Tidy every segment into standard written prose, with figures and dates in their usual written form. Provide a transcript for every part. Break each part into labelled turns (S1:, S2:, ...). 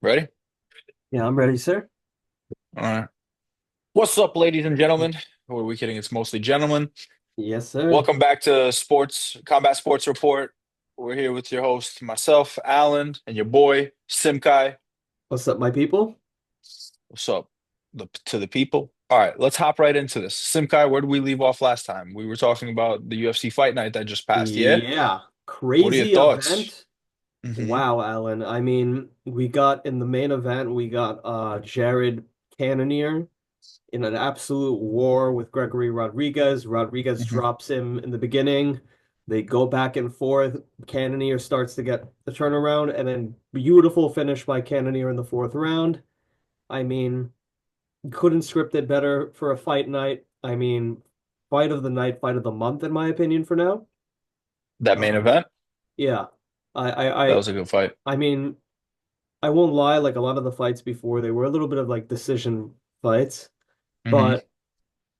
S1: Ready?
S2: Yeah, I'm ready, sir.
S1: All right. What's up, ladies and gentlemen? Who are we kidding? It's mostly gentlemen.
S2: Yes, sir.
S1: Welcome back to Combat Sports Report. We're here with your host, myself, Alan, and your boy, Simkai.
S2: What's up, my people?
S1: What's up to the people? All right, let's hop right into this. Simkai, where did we leave off last time? We were talking about the UFC fight night that just passed. Yeah?
S2: Yeah,
S1: What are your
S2: crazy
S1: thoughts?
S2: event.
S1: Hmm.
S2: Wow, Alan. I mean, we got in the main event, we got Jared Cannonier in an absolute war with Gregory Rodriguez. Rodriguez
S1: Hmm.
S2: drops him in the beginning. They go back and forth. Cannonier starts to get the turnaround, and then beautiful finish by Cannonier in the fourth round. I mean, couldn't script it better for a fight night. I mean, fight of the night, fight of the month, in my opinion, for now.
S1: That main
S2: Um,
S1: event?
S2: yeah, I, I,
S1: That
S2: I,
S1: was a good fight.
S2: I mean, I won't lie. Like a lot of the fights before, they were a little bit of like decision fights,
S1: Hmm.
S2: but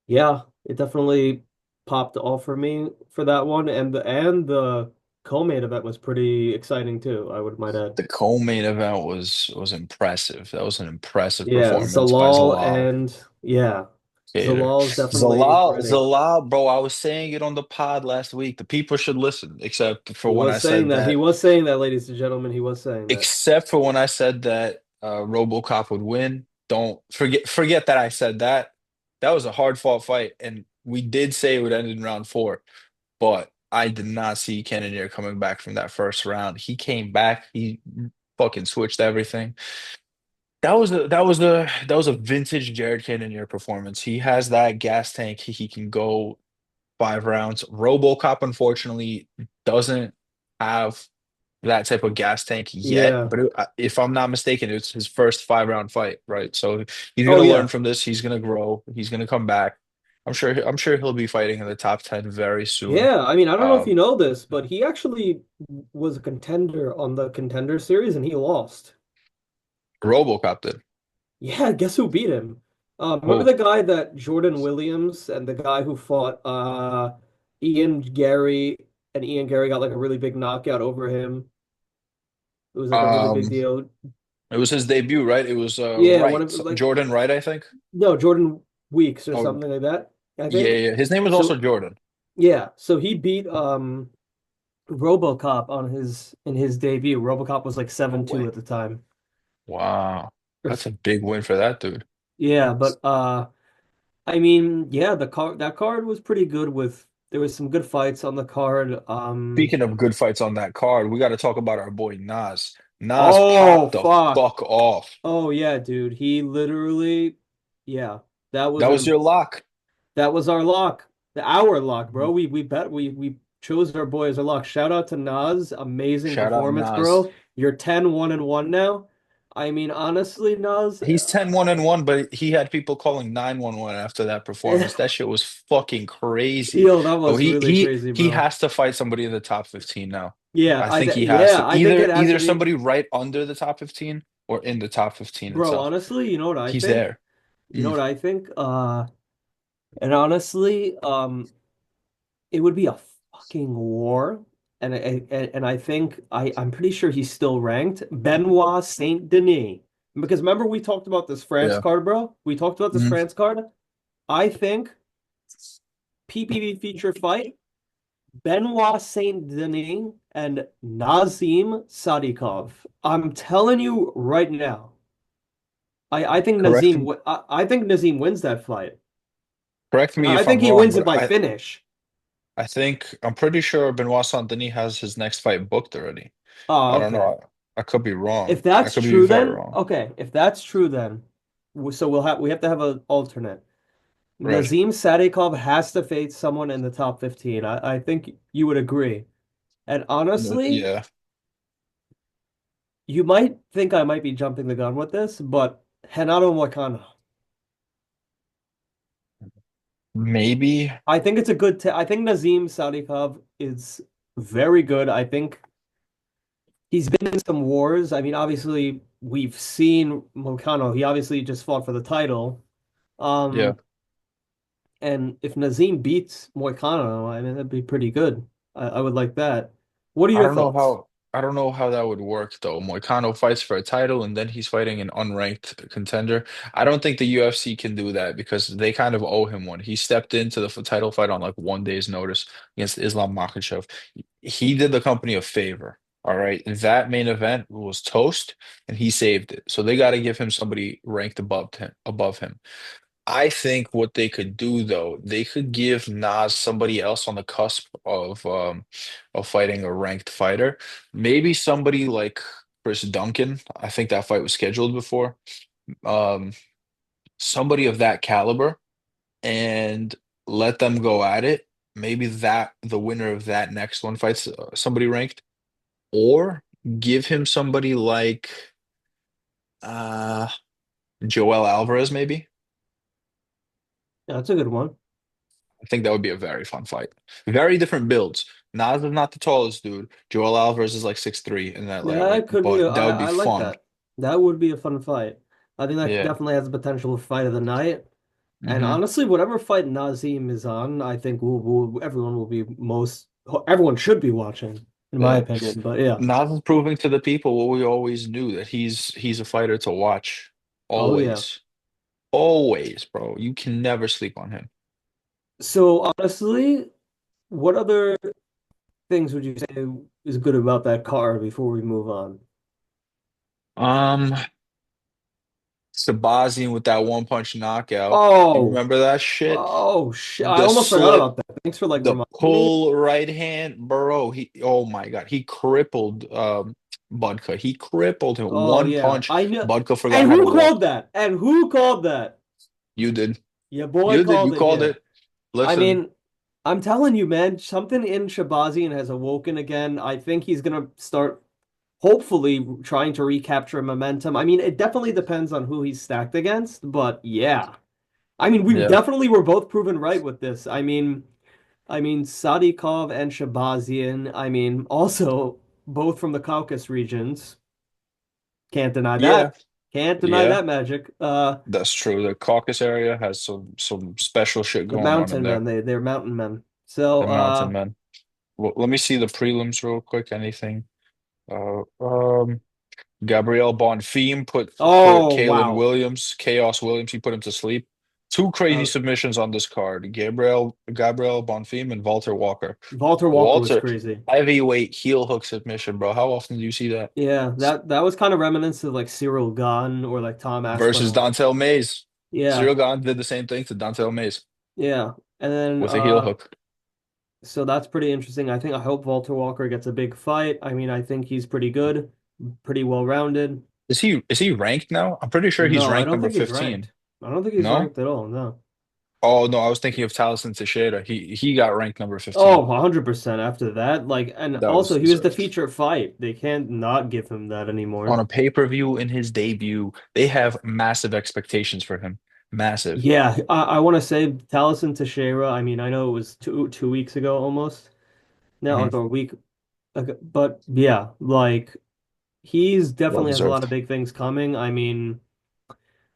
S2: yeah, it definitely popped off for me for that one, and the co-main event was pretty exciting too. I would might add.
S1: The co-main event was impressive. That was an impressive
S2: Yeah,
S1: performance by
S2: Zalal
S1: Zalal.
S2: and yeah,
S1: Hater.
S2: Zalal is definitely ready.
S1: Zalal, bro, I was saying it on the pod last week. The people should listen, except for
S2: He
S1: when
S2: was
S1: I
S2: saying
S1: said
S2: that. He
S1: that,
S2: was saying that, ladies and gentlemen. He was saying that.
S1: RoboCop would win. Don't forget that I said that. That was a hard fought fight, and we did say it would end in round four, but I did not see Cannonier coming back from that first round. He came back, he fucking switched everything. That was a vintage Jared Cannonier performance. He has that gas tank. He can go 5 rounds. RoboCop, unfortunately, doesn't have that type of gas tank yet.
S2: Yeah.
S1: But if I'm not mistaken, it's his first 5 round fight, right? So he's
S2: Oh
S1: gonna learn
S2: yeah.
S1: from this. He's gonna grow. He's gonna come back. I'm sure he'll be fighting in the top 10 very soon.
S2: Yeah. I mean, I don't know if you
S1: Um,
S2: know this, but he actually was a contender on the Contender Series and he lost.
S1: RoboCop did.
S2: Yeah, guess who beat him? Remember
S1: Oh,
S2: the guy that Jordan Williams and the guy who fought Ian Gary, and Ian Gary got like a really big knockout over him. It was like a really big
S1: um,
S2: deal.
S1: it was his debut, right? It was
S2: Yeah, one
S1: Wright,
S2: of like
S1: Jordan Wright, I think.
S2: no, Jordan Weeks or
S1: Oh,
S2: something like that, I
S1: yeah,
S2: think.
S1: yeah. His name was also
S2: So
S1: Jordan.
S2: yeah, so he beat RoboCop on his in his debut. RoboCop was like
S1: No
S2: 7-2
S1: way.
S2: at the time.
S1: Wow,
S2: Or
S1: that's a big win for that dude.
S2: yeah, but I mean, yeah, that card was pretty good with there was some good fights on the card.
S1: Speaking of good fights on that card, we got to talk about our boy Nas. Nas
S2: Oh
S1: popped the
S2: fuck.
S1: fuck off.
S2: Oh yeah, dude. He literally yeah, that was
S1: That was
S2: an
S1: your lock.
S2: that was our lock. Our lock, bro. We bet we chose our boy as our lock. Shout out to Nas. Amazing
S1: Shout out
S2: performance,
S1: Nas.
S2: bro. You're 10-1-1 now. I mean, honestly, Nas,
S1: He's 10-1-1, but he had people calling 911 after that performance. That shit was fucking crazy.
S2: yo, that
S1: Oh,
S2: was
S1: he
S2: really
S1: he
S2: crazy,
S1: he
S2: bro.
S1: has to fight somebody in the top 15 now.
S2: Yeah,
S1: I think he has
S2: yeah,
S1: to.
S2: I think it has to
S1: Either
S2: be,
S1: somebody right under the top 15 or in the top 15
S2: bro,
S1: itself.
S2: honestly, you know what I
S1: He's
S2: think?
S1: there.
S2: You know
S1: Mm.
S2: what I think? And honestly, it would be a fucking war. And I think I'm pretty sure he's still ranked. Benoit Saint Denis. Because remember we talked about this France
S1: Yeah.
S2: card, bro? We talked about this
S1: Mhm.
S2: France card. I think PPV feature fight, Benoit Saint Denis and Nazim Sadikov. I'm telling you right now. I think
S1: Correct.
S2: I think Nazim wins that fight.
S1: Correct
S2: And
S1: me
S2: I
S1: if
S2: think
S1: I'm
S2: he
S1: wrong,
S2: wins it
S1: but
S2: by
S1: I
S2: finish.
S1: I think I'm pretty sure Benoit Saint-Denis has his next fight booked already.
S2: Oh,
S1: I don't
S2: okay.
S1: know. I could be wrong.
S2: If
S1: I
S2: that's
S1: could be
S2: true,
S1: very
S2: then
S1: wrong.
S2: okay. If that's true, then so we have to have an alternate.
S1: Right.
S2: Nazim Sadikov has to face someone in the top 15. I think you would agree. And honestly,
S1: Yeah.
S2: you might think I might be jumping the gun with this, but Renato Moicano.
S1: Maybe.
S2: I think it's a good. I think Nazim Sadikov is very good. I think he's been in some wars. I mean, obviously, we've seen Moicano. He obviously just fought for the title.
S1: Yeah.
S2: Um, And if Nazim beats Moicano, I mean, that'd be pretty good. I would like that. What are
S1: I
S2: your
S1: don't know
S2: thoughts?
S1: I don't know how that would work though. Moicano fights for a title and then he's fighting an unranked contender. I don't think the UFC can do that because they kind of owe him one. He stepped into the title fight on like 1 day's notice against Islam Makhachev. He did the company a favor. All right. That main event was toast and he saved it. So they got to give him somebody ranked above him. I think what they could do though, they could give Nas somebody else on the cusp of fighting a ranked fighter. Maybe somebody like Chris Duncan. I think that fight was scheduled before. Um, Somebody of that caliber and let them go at it. Maybe that the winner of that next one fights somebody ranked, or give him somebody like uh Joel Alvarez maybe.
S2: Yeah, that's a good one.
S1: I think that would be a very fun fight. Very different builds. Nas is not the tallest dude. Joel Alvarez is like 6'3" in that lightweight,
S2: That could be.
S1: but that would be
S2: I like
S1: fun.
S2: that. That would be a fun fight. I think that
S1: Yeah.
S2: definitely has the potential for fight of the night. And
S1: Hmm.
S2: honestly, whatever fight Nazim is on, I think everyone will be everyone should be watching, in my
S1: Yeah.
S2: opinion. But yeah.
S1: Nas is proving to the people what we always knew that he's a fighter to watch.
S2: Oh yeah.
S1: Always. Always, bro. You can never sleep on him.
S2: So honestly, what other things would you say is good about that car before we move on?
S1: Um, Sabazian with that one punch knockout. You
S2: Oh,
S1: remember that shit?
S2: oh shit. I
S1: The
S2: almost forgot
S1: slip.
S2: about that. Thanks for like
S1: The
S2: reminding me.
S1: pull right hand, bro. He, oh my God, he crippled Budka. He crippled him.
S2: Oh
S1: One
S2: yeah.
S1: punch.
S2: I know.
S1: Budka forgot
S2: And
S1: how to
S2: who called
S1: walk.
S2: that? And who called that?
S1: You did.
S2: Your boy
S1: You did.
S2: called
S1: You
S2: it
S1: called
S2: here.
S1: it.
S2: I
S1: Listen,
S2: mean, I'm telling you, man, something in Shabazian has awoken again. I think he's gonna start hopefully trying to recapture momentum. I mean, it definitely depends on who he's stacked against, but yeah. I mean, we
S1: yeah,
S2: definitely were both proven right with this. I mean, Sadikov and Shabazian, I mean, also both from the Caucasus regions. Can't deny
S1: yeah,
S2: that. Can't deny
S1: yeah.
S2: that magic.
S1: That's true. The Caucasus area has some special shit
S2: The
S1: going on in
S2: mountain men,
S1: there.
S2: they're mountain men. So,
S1: The mountain men. Well, let me see the prelims real quick. Anything? Uh, um, Gabrielle Bonfim put
S2: oh
S1: Kalen
S2: wow.
S1: Williams, Chaos Williams, he put him to sleep. Two crazy
S2: Uh,
S1: submissions on this card. Gabrielle Bonfim and Walter Walker.
S2: Walter Walker was
S1: Walter,
S2: crazy.
S1: heavyweight heel hook submission, bro. How often do you see that?
S2: Yeah, that was kind of reminiscent of like Cyril Gahn or like Tom
S1: Versus
S2: Aspinall.
S1: Dontel Mays.
S2: Yeah,
S1: Cyril Gahn did the same thing to Dontel Mays
S2: yeah. And then
S1: with a heel hook.
S2: so that's pretty interesting. I hope Walter Walker gets a big fight. I mean, I think he's pretty good, pretty well rounded.
S1: Is he ranked now? I'm pretty sure he's
S2: No, I
S1: ranked
S2: don't
S1: number
S2: think he's
S1: 15.
S2: ranked. I don't think he's
S1: No?
S2: ranked at all. No.
S1: Oh no, I was thinking of Taliesin Teixeira. He got ranked number
S2: Oh,
S1: 15.
S2: 100% after that. Like, and
S1: That was
S2: also he was the
S1: deserved.
S2: feature fight. They can't not give him that
S1: On
S2: anymore.
S1: a pay-per-view in his debut. They have massive expectations for him. Massive.
S2: Yeah, I want to say Taliesin Teixeira. I mean, I know it was two weeks ago almost. Now,
S1: Hmm.
S2: like a week ago. But yeah, like he's
S1: Well
S2: definitely has a lot
S1: deserved.
S2: of big things coming. I mean,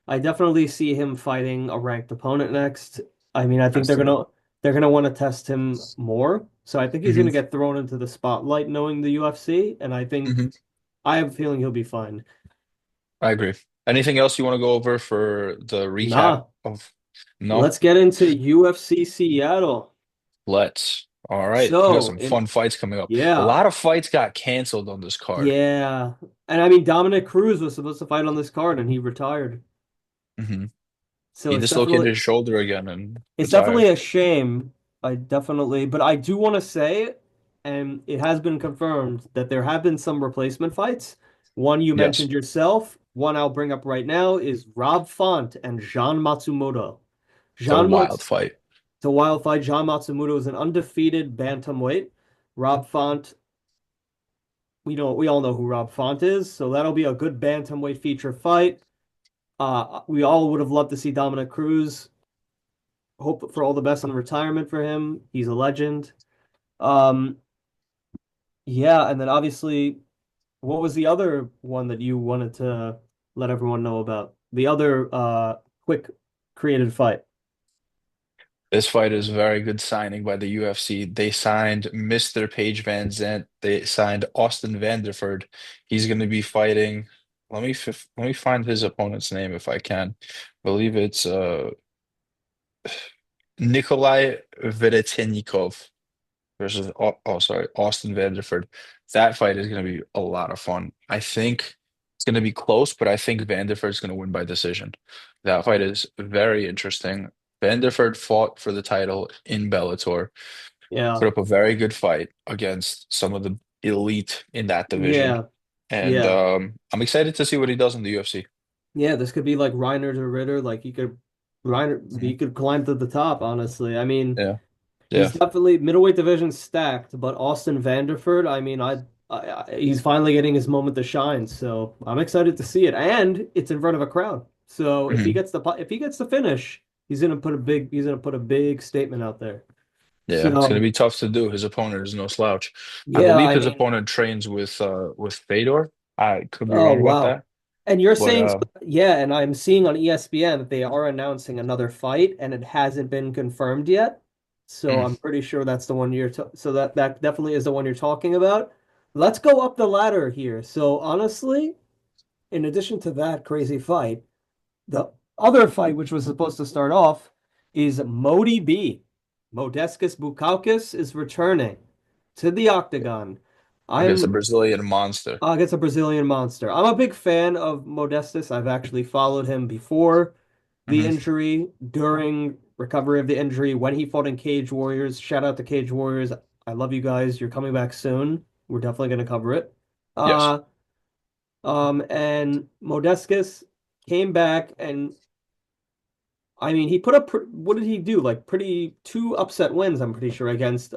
S2: I definitely see him fighting a ranked opponent next. I mean, I think
S1: Has to.
S2: they're gonna want to test him more. So I think he's
S1: Hmm.
S2: gonna get thrown into the spotlight knowing the UFC, and
S1: Hmm.
S2: I have a feeling he'll be fine.
S1: I agree. Anything else you want to go over for the recap
S2: Nah,
S1: of? No?
S2: let's get into UFC Seattle.
S1: Let's. All right. We got
S2: So,
S1: some fun fights coming up. A
S2: yeah,
S1: lot of fights got canceled on this card.
S2: yeah. And I mean, Dominic Cruz was supposed to fight on this card and he retired.
S1: Hmm.
S2: So
S1: He dislocated his shoulder again and
S2: it's definitely
S1: retired.
S2: a shame. But I do want to say, and it has been confirmed that there have been some replacement fights. One you mentioned
S1: Yes.
S2: yourself, one I'll bring up right now is Rob Font and Jean Matsumoto.
S1: It's a
S2: Jean
S1: wild
S2: Mats
S1: fight.
S2: It's a wild fight. Jean Matsumoto is an undefeated bantamweight. Rob Font, we all know who Rob Font is, so that'll be a good bantamweight feature fight. We all would have loved to see Dominic Cruz. Hope for all the best in retirement for him. He's a legend. Um, yeah, and then obviously, what was the other one that you wanted to let everyone know about? The other quick created fight.
S1: This fight is a very good signing by the UFC. They signed Mr. Paige Van Zant. They signed Austin Vanderford. He's going to be fighting. Let me find his opponent's name if I can. I believe it's Nikolai Veretennikov versus sorry, Austin Vanderford. That fight is going to be a lot of fun. I think it's going to be close, but I think Vanderford's going to win by decision. That fight is very interesting. Vanderford fought for the title in Bellator,
S2: Yeah,
S1: put up a very good fight against some of the elite in that division,
S2: yeah,
S1: and
S2: yeah,
S1: I'm excited to see what he does in the UFC.
S2: yeah. This could be like Reiner to Ritter. Like he
S1: Mhm.
S2: could climb to the top. Honestly, I mean,
S1: Yeah,
S2: he's
S1: yeah.
S2: definitely middleweight division stacked. But Austin Vanderford, I mean, he's finally getting his moment to shine. So I'm excited to see it, and it's in front of a crowd. So if he
S1: Mhm.
S2: gets if he gets the finish, he's gonna put a big statement out there.
S1: Yeah, it's going to
S2: So
S1: be tough to do. His opponent is no slouch. I
S2: yeah,
S1: believe
S2: I
S1: his
S2: mean.
S1: opponent trains with Fedor. I could be
S2: Oh,
S1: wrong about
S2: wow.
S1: that,
S2: And you're
S1: but
S2: saying, yeah, and I'm seeing on ESPN that they are announcing another fight and it hasn't been confirmed yet. So
S1: mm,
S2: I'm pretty sure that's the one so that definitely is the one you're talking about. Let's go up the ladder here. So honestly, in addition to that crazy fight, the other fight which was supposed to start off is Modi B. Modestus Bukauskas is returning to the octagon.
S1: against a
S2: I'm
S1: Brazilian monster.
S2: Against a Brazilian monster. I'm a big fan of Modestus. I've actually followed him before the
S1: Hmm.
S2: injury, during recovery of the injury, when he fought in Cage Warriors. Shout out to Cage Warriors. I love you guys. You're coming back soon. We're definitely going to cover it.
S1: Yes,
S2: Uh, and Modestus came back, and I mean, he put up, what did he do? Like pretty two upset wins, I'm pretty sure, against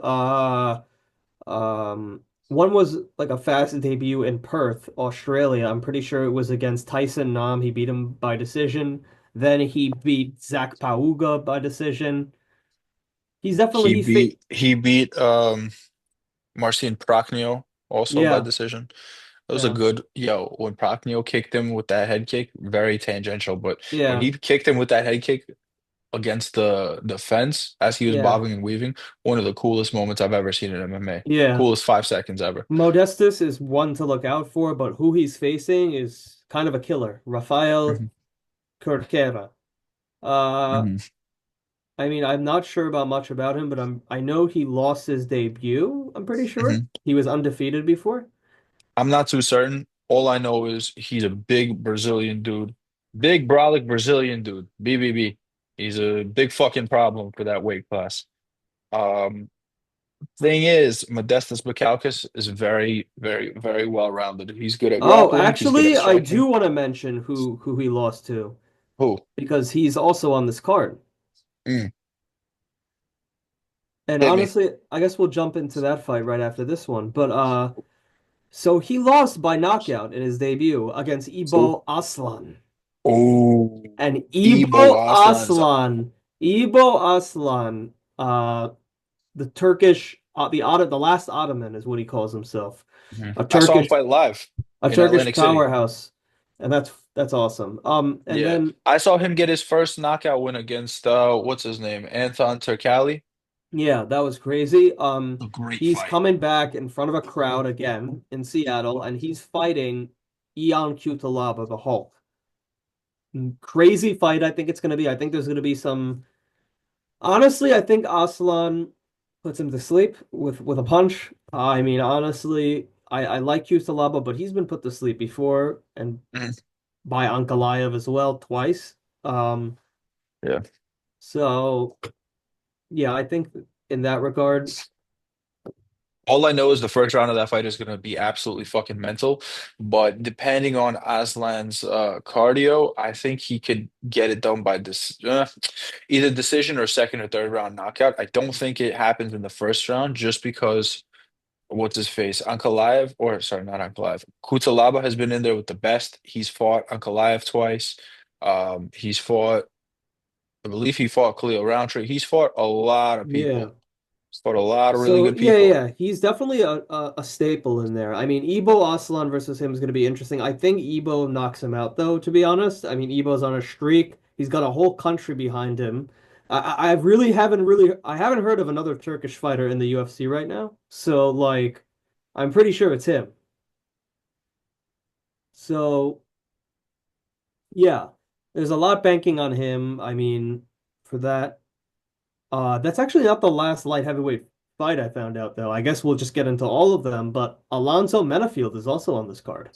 S2: one was like a fast debut in Perth, Australia. I'm pretty sure it was against Tyson Nam. He beat him by decision. Then he beat Zach Pauga by decision. He's definitely
S1: he beat Marcin Prachnio also by
S2: yeah,
S1: decision. It was a
S2: yeah,
S1: good when Prachnio kicked him with that head kick, very tangential, but when
S2: yeah,
S1: he kicked him with that head kick against the fence as he was
S2: yeah,
S1: bobbing and weaving, one of the coolest moments I've ever seen in MMA.
S2: yeah.
S1: Coolest 5 seconds ever.
S2: Modestus is one to look out for, but who he's facing is kind of a killer. Rafael
S1: Hmm.
S2: Corquera. Uh,
S1: Hmm.
S2: I mean, I'm not sure about much about him, but I know he lost his debut, I'm pretty sure.
S1: Hmm.
S2: He was undefeated before.
S1: I'm not too certain. All I know is he's a big Brazilian dude. Big brolic Brazilian dude. BBB. He's a big fucking problem for that weight class. Um, Thing is, Modestas Bukauskas is very, very, very well rounded. He's good at
S2: Oh,
S1: grappling. He's good at
S2: actually, I do
S1: striking.
S2: want to mention who he lost to
S1: Who?
S2: because he's also on this card.
S1: Mm,
S2: And
S1: hit me.
S2: honestly, I guess we'll jump into that fight right after this one. But so he lost by knockout in his debut against
S1: Who?
S2: Ibo Aslan.
S1: Oh,
S2: And
S1: Ebo Aslan's.
S2: Ibo Aslan, the Turkish, the last Ottoman is what he calls himself.
S1: Mhm.
S2: A
S1: I saw him
S2: Turkish,
S1: fight live
S2: a
S1: in
S2: Turkish
S1: Atlantic City.
S2: powerhouse, and that's awesome. And
S1: Yeah,
S2: then
S1: I saw him get his first knockout win against what's his name, Anton Turkalj.
S2: yeah, that was crazy.
S1: A great
S2: He's
S1: fight.
S2: coming back in front of a crowd again in Seattle, and he's fighting Ion Cutelaba, the Hulk. Crazy fight, I think it's going to be. I think there's going to be some. Honestly, I think Aslan puts him to sleep with a punch. I mean, honestly, I like Cutelaba, but he's been put to sleep before, and
S1: Mhm.
S2: by Ankalaev as well twice. Um,
S1: Yeah.
S2: so yeah, I think in that regard,
S1: All I know is the first round of that fight is going to be absolutely fucking mental. But depending on Aslan's cardio, I think he could get it done by this either decision or second or third round knockout. I don't think it happens in the first round just because what's his face? Ankalaev, or sorry, not Ankalaev. Kutalaba has been in there with the best. He's fought Ankalaev twice. He's fought, I believe he fought Khalil Roundtree. He's fought a lot of
S2: yeah.
S1: people. He's fought a lot of really
S2: So
S1: good
S2: yeah,
S1: people.
S2: yeah, he's definitely a staple in there. I mean, Ibo Aslan versus him is going to be interesting. I think Ibo knocks him out, though. To be honest, I mean, Ibo's on a streak. He's got a whole country behind him. I I haven't heard of another Turkish fighter in the UFC right now. So like I'm pretty sure it's him. So yeah, there's a lot banking on him. I mean, for that. That's actually not the last light heavyweight fight I found out though. I guess we'll just get into all of them, but Alonzo Menafield is also on this card.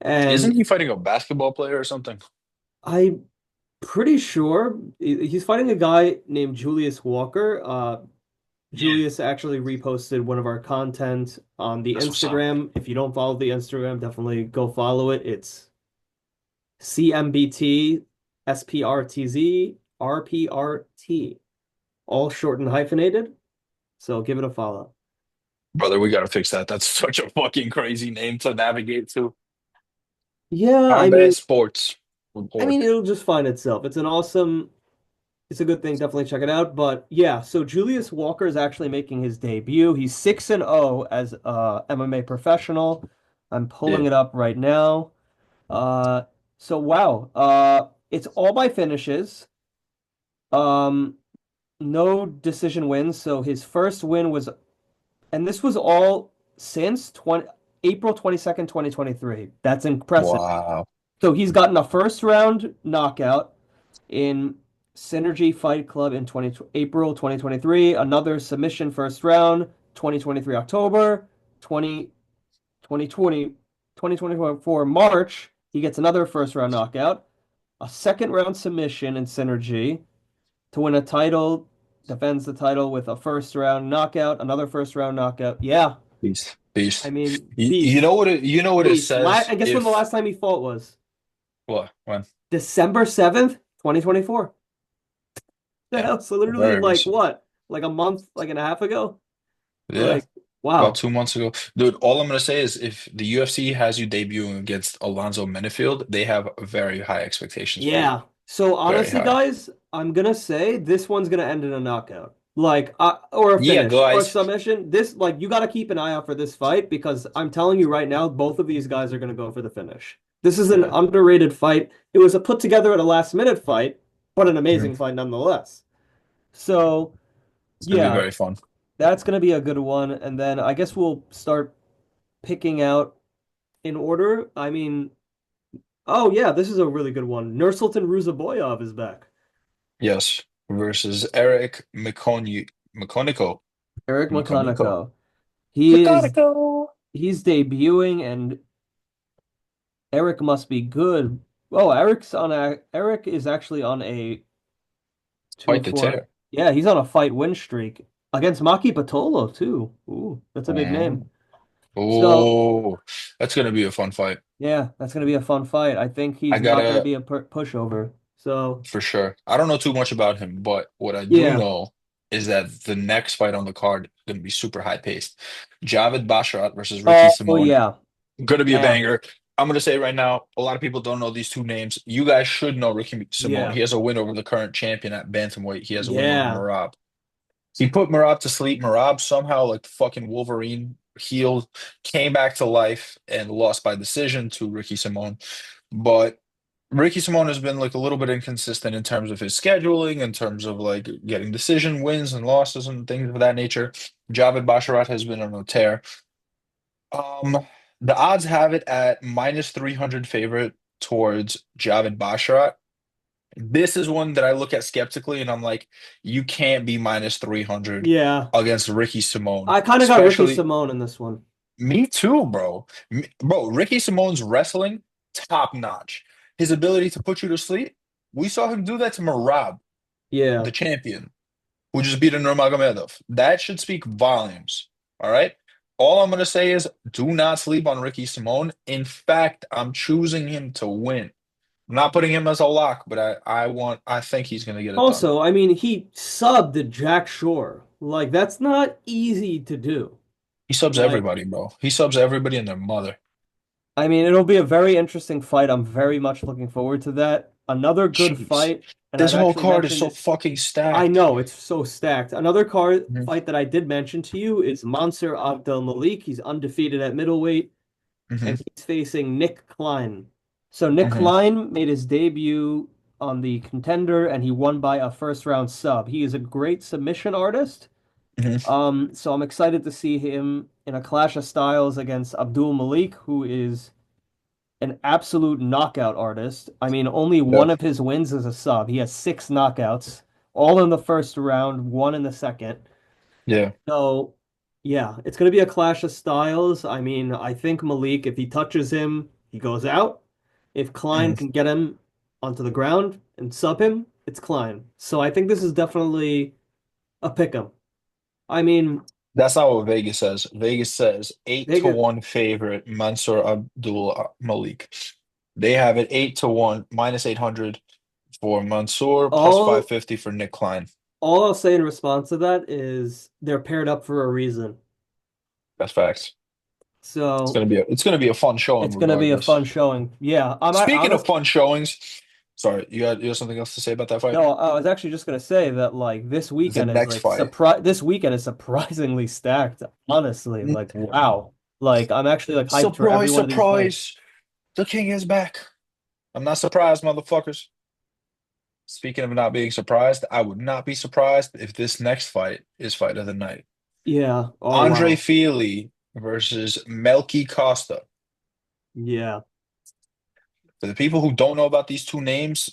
S1: Isn't
S2: And
S1: he fighting a basketball player or something?
S2: I'm pretty sure he's fighting a guy named Julius Walker.
S1: Yeah,
S2: Julius actually reposted one of our content on the
S1: that's what's up.
S2: Instagram. If you don't follow the Instagram, definitely go follow it. It's CMBT SPRTZ RPRT, all short and hyphenated. So give it a follow.
S1: Brother, we gotta fix that. That's such a fucking crazy name to navigate to.
S2: Yeah,
S1: Combat Sports
S2: I
S1: Report.
S2: mean, it'll just find itself. It's a good thing. Definitely check it out. But yeah, so Julius Walker is actually making his debut. He's 6-0 as a MMA professional. I'm pulling
S1: Yeah.
S2: it up right now. Uh, so wow. It's all by finishes. Um, no decision wins. So his first win was, and this was all since 20 April 22nd, 2023. That's impressive.
S1: Wow.
S2: So he's gotten a first round knockout in Synergy Fight Club in April 2023, another submission first round, 2023 October, 20, 2020, 2024 March, he gets another first round knockout, a second round submission in Synergy to win a title, defends the title with a first round knockout, another first round knockout. Yeah,
S1: Beast.
S2: I
S1: Beast.
S2: mean,
S1: You know
S2: beast,
S1: what you know what it
S2: beast.
S1: says
S2: I guess when the
S1: if
S2: last time he fought was
S1: what when
S2: December 7th, 2024. The
S1: yeah.
S2: hell? So literally
S1: Very
S2: like
S1: recent.
S2: what? Like a month, like and a half ago?
S1: Yeah.
S2: Like,
S1: About
S2: wow.
S1: 2 months ago. Dude, all I'm gonna say is if the UFC has you debuting against Alonzo Menifield, they have very high expectations for you.
S2: Yeah. So
S1: Very
S2: honestly,
S1: high.
S2: guys, I'm gonna say this one's gonna end in a knockout. Like, or a
S1: Yeah,
S2: finish or a
S1: guys.
S2: submission. This, like, you gotta keep an eye out for this fight because I'm telling you right now, both of these guys are gonna go for the finish. This is an
S1: Yeah.
S2: underrated fight. It was a put together at a last minute fight, but an
S1: Mhm.
S2: amazing fight nonetheless. So,
S1: It's gonna be
S2: yeah,
S1: very fun.
S2: that's gonna be a good one. And then I guess we'll start picking out in order. I mean, oh yeah, this is a really good one. Nursultan Ruzaboyov is back.
S1: Yes. Versus Eric McConico.
S2: Eric
S1: McConico.
S2: McConaughey. He is
S1: McConico.
S2: he's debuting and Eric must be good. Oh, Eric is actually on a two
S1: Quite the
S2: four.
S1: tear.
S2: Yeah, he's on a fight win streak against Maki Patolo too. Ooh, that's a big name.
S1: Mhm.
S2: So
S1: Oh, that's gonna be a fun fight.
S2: yeah, that's gonna be a fun fight. I think
S1: I
S2: he's not gonna
S1: gotta
S2: be a pushover. So
S1: for sure. I don't know too much about him, but what I do
S2: yeah.
S1: know is that the next fight on the card is gonna be super high paced. Javed Basharat versus Ricky
S2: Oh
S1: Simon.
S2: yeah.
S1: Gonna be a
S2: Yeah.
S1: banger. I'm gonna say right now, a lot of people don't know these two names. You guys should know Ricky Simon.
S2: Yeah.
S1: He has a win over the current champion at bantamweight. He has a win over
S2: Yeah.
S1: Merab. He put Merab to sleep. Merab somehow, like fucking Wolverine, healed, came back to life, and lost by decision to Ricky Simon. But Ricky Simon has been like a little bit inconsistent in terms of his scheduling, in terms of like getting decision wins and losses and things of that nature. Javed Basharat has been on a tear. Um, the odds have it at minus 300 favorite towards Javed Basharat. This is one that I look at skeptically, and I'm like, you can't be minus 300
S2: Yeah.
S1: against Ricky Simone.
S2: I kind of got Ricky
S1: Especially
S2: Simone in this one.
S1: me too, bro. Bro, Ricky Simone's wrestling, top notch. His ability to put you to sleep, we saw him do that to Marab,
S2: Yeah.
S1: the champion, who just beat Nurmagomedov. That should speak volumes. All right. All I'm gonna say is do not sleep on Ricky Simone. In fact, I'm choosing him to win. I'm not putting him as a lock, but I think he's gonna get it done.
S2: Also, I mean, he subbed Jack Shore. Like, that's not easy to do.
S1: He subs
S2: Like,
S1: everybody, bro. He subs everybody and their mother.
S2: I mean, it'll be a very interesting fight. I'm very much looking forward to that. Another good
S1: Jeez.
S2: fight, and
S1: This
S2: I've
S1: whole
S2: actually
S1: card is
S2: mentioned
S1: so
S2: it.
S1: fucking
S2: I
S1: stacked.
S2: know it's so stacked. Another card
S1: Mhm,
S2: fight that I did mention to you is Monser Abdel Malik. He's undefeated at middleweight,
S1: mhm,
S2: and he's facing Nick Klein. So Nick
S1: mhm.
S2: Klein made his debut. on the Contender, and he won by a first round sub. He is a great submission artist.
S1: Hmm.
S2: So I'm excited to see him in a clash of styles against Abdul Malik, who is an absolute knockout artist. I mean, only
S1: Yeah.
S2: one of his wins is a sub. He has six knockouts, all in the first round, one in the second.
S1: Yeah.
S2: So, yeah, it's going to be a clash of styles. I mean, I think Malik, if he touches him, he goes out. If Klein
S1: Mhm.
S2: can get him onto the ground and sub him, it's Klein. So I think this is definitely a pick 'em. I mean,
S1: That's not what Vegas says. Vegas says eight
S2: they
S1: to
S2: get
S1: one favorite Mansour Abdul Malik. They have it 8 to 1, minus 800 for Mansour, plus
S2: all
S1: 550 for Nick Klein.
S2: all I'll say in response to that is they're paired up for a reason.
S1: That's facts.
S2: So
S1: It's gonna be a fun showing
S2: it's going to be a
S1: regardless.
S2: fun showing. Yeah, I'm
S1: Speaking of
S2: honest.
S1: fun showings, sorry, you had something else to say about that fight?
S2: No, I was actually just gonna say that like
S1: The next fight.
S2: this weekend is surprisingly stacked, honestly. Like wow. Like I'm actually like hyped for every
S1: Surprise,
S2: one of these fights.
S1: surprise. The king is back. I'm not surprised, motherfuckers. Speaking of not being surprised, I would not be surprised if this next fight is fight of the night.
S2: Yeah. Oh
S1: Andre
S2: wow.
S1: Fili versus Melky Costa.
S2: Yeah.
S1: For the people who don't know about these two names,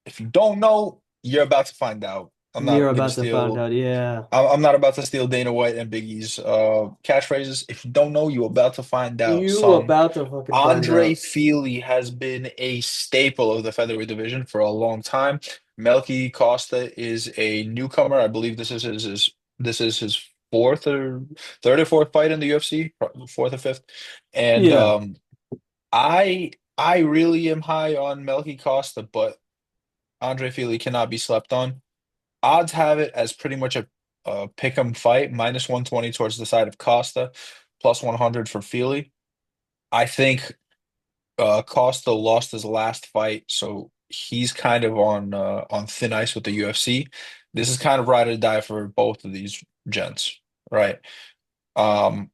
S1: if you don't know, you're about to find out.
S2: You're about to find out. Yeah.
S1: I'm not about to steal Dana White and Big E's catchphrases. If you don't know, you're about to find out,
S2: You
S1: son.
S2: about to fucking find
S1: Andre
S2: out.
S1: Fili has been a staple of the featherweight division for a long time. Melky Costa is a newcomer. I believe this is his fourth or third or fourth fight in the UFC, fourth or fifth. And
S2: Yeah.
S1: I really am high on Melky Costa, but Andre Fili cannot be slept on. Odds have it as pretty much a pick 'em fight, minus 120 towards the side of Costa, plus 100 for Fili. I think Costa lost his last fight, so he's kind of on thin ice with the UFC. This is kind of ride or die for both of these gents, right? Um,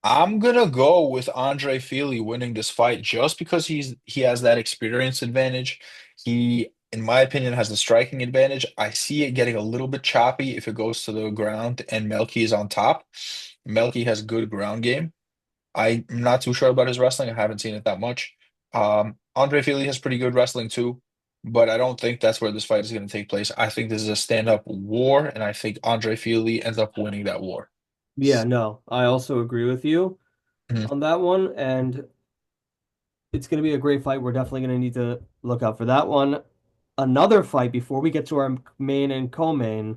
S1: I'm gonna go with Andre Fili winning this fight just because he has that experience advantage. He, in my opinion, has the striking advantage. I see it getting a little bit choppy if it goes to the ground and Melky is on top. Melky has good ground game. I'm not too sure about his wrestling. I haven't seen it that much. Andre Fili has pretty good wrestling too, but I don't think that's where this fight is going to take place. I think this is a stand-up war, and I think Andre Fili ends up winning that war.
S2: Yeah, no. I also agree with you
S1: Mhm.
S2: on that one. And it's gonna be a great fight. We're definitely gonna need to look out for that one. Another fight before we get to our main and co-main.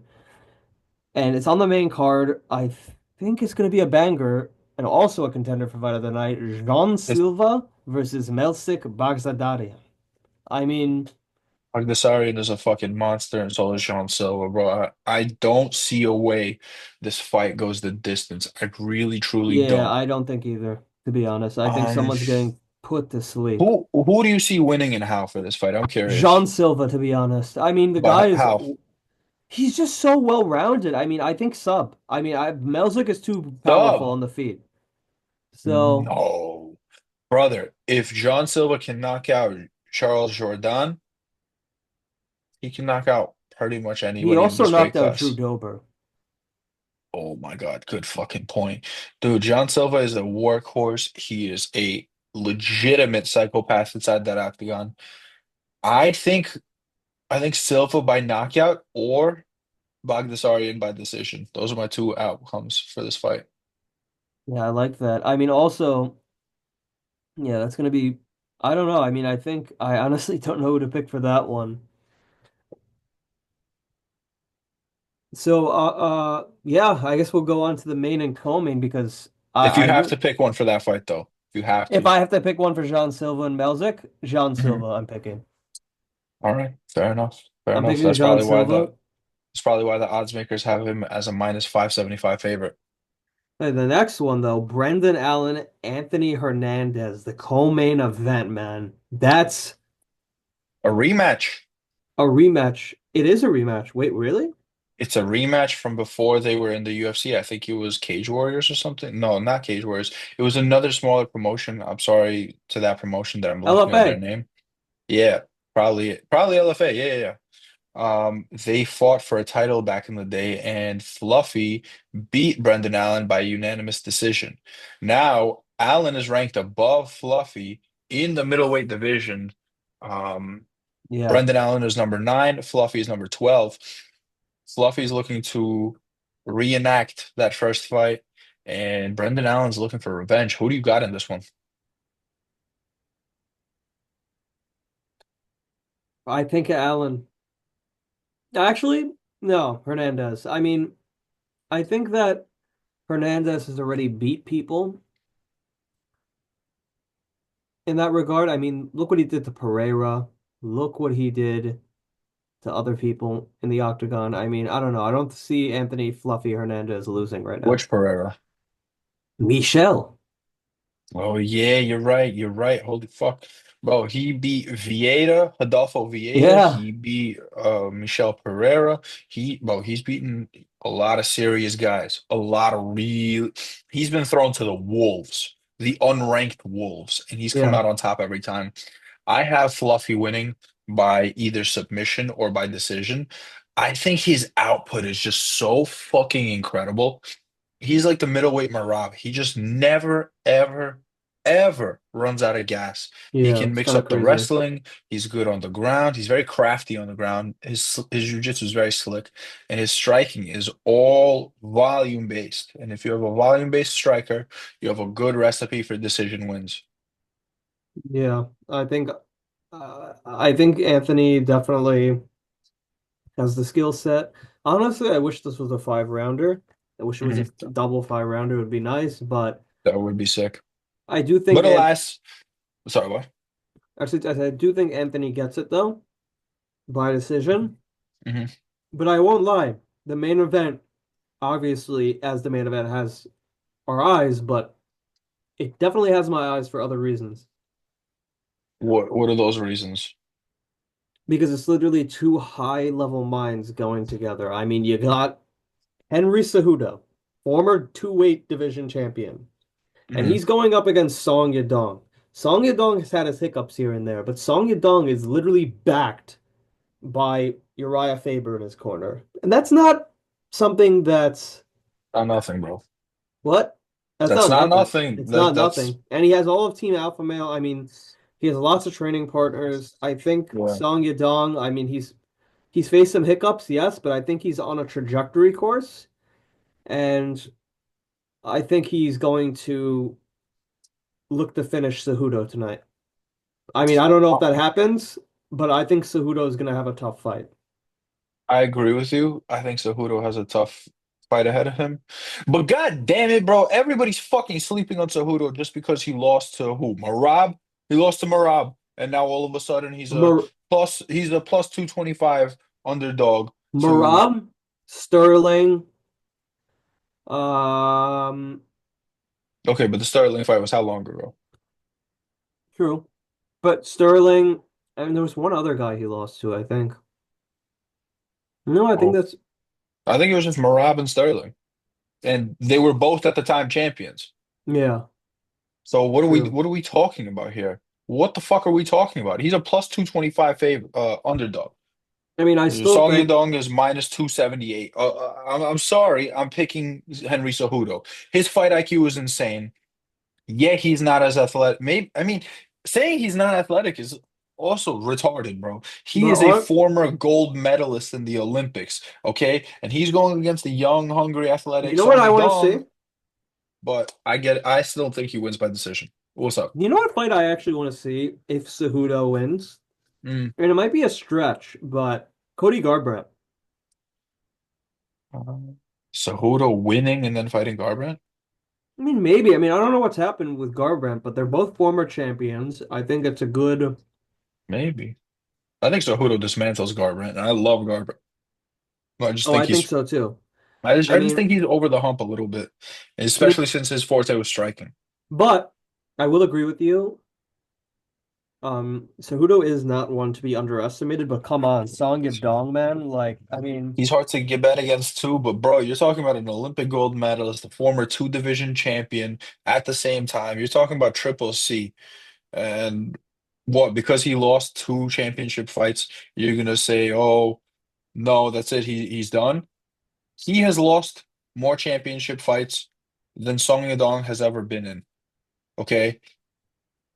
S2: And it's on the main card. I think it's going to be a banger and also a contender for fight of the night. Jean
S1: It's
S2: Silva versus Melsik Baghdadi. I mean,
S1: Bagdasaryan is a fucking monster, and so is Sean Silva, bro. I don't see a way this fight goes the distance. I really, truly
S2: yeah,
S1: don't.
S2: I don't think either, to be honest. I think
S1: Um,
S2: someone's getting put to sleep.
S1: who do you see winning and how for this fight? I'm
S2: Jean
S1: curious.
S2: Silva, to be honest. I mean, the guy
S1: But
S2: is
S1: how?
S2: he's just so well rounded. I mean, I think sub. I mean, Melsik is too powerful
S1: Dub.
S2: on the feet. So,
S1: No. Brother, if John Silva can knock out Charles Jourdain, he can knock out pretty much
S2: he
S1: anybody in
S2: also
S1: this weight
S2: knocked out Drew
S1: class.
S2: Dober.
S1: Oh my God, good fucking point. Dude, John Silva is a workhorse. He is a legitimate psychopath inside that octagon. I think I think Silva by knockout or Bagdasaryan by decision. Those are my two outcomes for this fight.
S2: Yeah, I like that. I mean, also, yeah, that's gonna be. I don't know. I mean, I think I honestly don't know who to pick for that one. So, yeah, I guess we'll go on to the main and co-main because
S1: If
S2: I
S1: you have
S2: really,
S1: to pick one for that fight, though, if you have
S2: if
S1: to.
S2: I have to pick one for Jean Silva and Melzik, Jean
S1: Mhm.
S2: Silva, I'm picking.
S1: All right, fair enough. Fair
S2: I'm
S1: enough.
S2: picking Jean Silva.
S1: That's probably why the odds makers have him as a minus 575 favorite.
S2: And the next one though, Brendan Allen, Anthony Hernandez, the co-main event, man. That's
S1: A rematch.
S2: a rematch. It is a rematch. Wait, really?
S1: It's a rematch from before they were in the UFC. I think it was Cage Warriors or something. No, not Cage Warriors. It was another smaller promotion. I'm sorry to that promotion that I'm blanking on their
S2: LFA.
S1: name. Yeah. Probably LFA. Yeah, yeah, yeah. They fought for a title back in the day, and Fluffy beat Brendan Allen by unanimous decision. Now, Allen is ranked above Fluffy in the middleweight division. Um,
S2: Yeah.
S1: Brendan Allen is number nine, Fluffy is number 12. Fluffy is looking to reenact that first fight, and Brendan Allen's looking for revenge. Who do you got in this one?
S2: I think Allen. Actually, no, Hernandez. I mean, I think that Hernandez has already beat people in that regard. I mean, look what he did to Pereira. Look what he did to other people in the octagon. I mean, I don't know. I don't see Anthony Fluffy Hernandez losing right now.
S1: Which Pereira?
S2: Michelle.
S1: Oh yeah, you're right. You're right. Holy fuck. Bro, he beat Vieira, Adolfo Vieira.
S2: Yeah.
S1: He beat Michel Pereira. He's beaten a lot of serious guys. A lot of real he's been thrown to the wolves, the unranked wolves, and he's come
S2: Yeah.
S1: out on top every time. I have Fluffy winning by either submission or by decision. I think his output is just so fucking incredible. He's like the middleweight Marab. He just never, ever, ever runs out of gas. He
S2: Yeah.
S1: can
S2: It's
S1: mix
S2: kind of
S1: up the
S2: crazy.
S1: wrestling. He's good on the ground. He's very crafty on the ground. His jiu-jitsu is very slick, and his striking is all volume based. And if you have a volume based striker, you have a good recipe for decision wins.
S2: Yeah. I think Anthony definitely has the skill set. Honestly, I wish this was a five rounder. I wish it was a
S1: Mhm.
S2: double five rounder. It would be nice, but
S1: That would be sick.
S2: I do think
S1: But
S2: Ant
S1: alas, sorry, what?
S2: actually I do think Anthony gets it though by decision.
S1: Hmm.
S2: But I won't lie. The main event, obviously, as the main event has our eyes, but it definitely has my eyes for other reasons.
S1: What are those reasons?
S2: Because it's literally two high level minds going together. I mean, you got Henry Cejudo, former two-weight division champion, and
S1: Hmm.
S2: he's going up against Song Yadong. Song Yadong has had his hiccups here and there, but Song Yadong is literally backed by Uriah Faber in his corner. And that's not something that's
S1: Not nothing, bro.
S2: what? That's
S1: That's
S2: not
S1: not
S2: nothing.
S1: nothing.
S2: It's not
S1: That's
S2: nothing. And he has all of Team Alpha Male. I mean, he has lots of training partners. I think
S1: yeah.
S2: Song Yadong, I mean, he's faced some hiccups, yes, but I think he's on a trajectory course. And I think he's going to look to finish Cejudo tonight. I mean, I don't know if that happens, but I think Cejudo is going to have a tough fight.
S1: I agree with you. I think Cejudo has a tough fight ahead of him. But god damn it, bro. Everybody's fucking sleeping on Cejudo just because he lost to who? Marab? He lost to Marab. And now all of a sudden
S2: Mar
S1: he's a plus 225 underdog to
S2: Marab, Sterling, um,
S1: okay, but the Sterling fight was how long ago?
S2: true. But Sterling, and there was one other guy he lost to, I think. No, I think
S1: Oh.
S2: that's,
S1: I think it was just Marab and Sterling. And they were both at the time champions.
S2: yeah,
S1: So
S2: true.
S1: what are we talking about here? What the fuck are we talking about? He's a plus 225 underdog.
S2: I mean, I still
S1: Song
S2: think,
S1: Yadong is minus 278. I'm sorry, I'm picking Henry Cejudo. His fight IQ is insane. Yeah, he's not as athletic. Maybe I mean, saying he's not athletic is also retarded, bro. He
S2: but
S1: is a former gold medalist in the Olympics, okay? And he's going against the young, hungry,
S2: you
S1: athletic
S2: know what
S1: Song
S2: I want to see?
S1: Yadong, but I still think he wins by decision. What's up?
S2: You know what fight I actually want to see if Cejudo wins?
S1: Mm.
S2: And it might be a stretch, but Cody Garbrandt.
S1: Cejudo winning and then fighting Garbrandt?
S2: I mean, maybe. I mean, I don't know what's happened with Garbrandt, but they're both former champions. I think it's a good.
S1: Maybe. I think Cejudo dismantles Garbrandt, and I love Garbrandt. I just
S2: Oh,
S1: think
S2: I think
S1: he's
S2: so too. I
S1: I just
S2: mean,
S1: think he's over the hump a little bit,
S2: I mean,
S1: especially since his forte was striking.
S2: but I will agree with you. Cejudo is not one to be underestimated, but come on, Song Yadong, man. Like, I mean,
S1: He's hard to get bet against too, but bro, you're talking about an Olympic gold medalist, a former two division champion at the same time. You're talking about Triple C. And What? Because he lost two championship fights, you're gonna say, "Oh, no, that's it. He's done." He has lost more championship fights than Song Yadong has ever been in. Okay,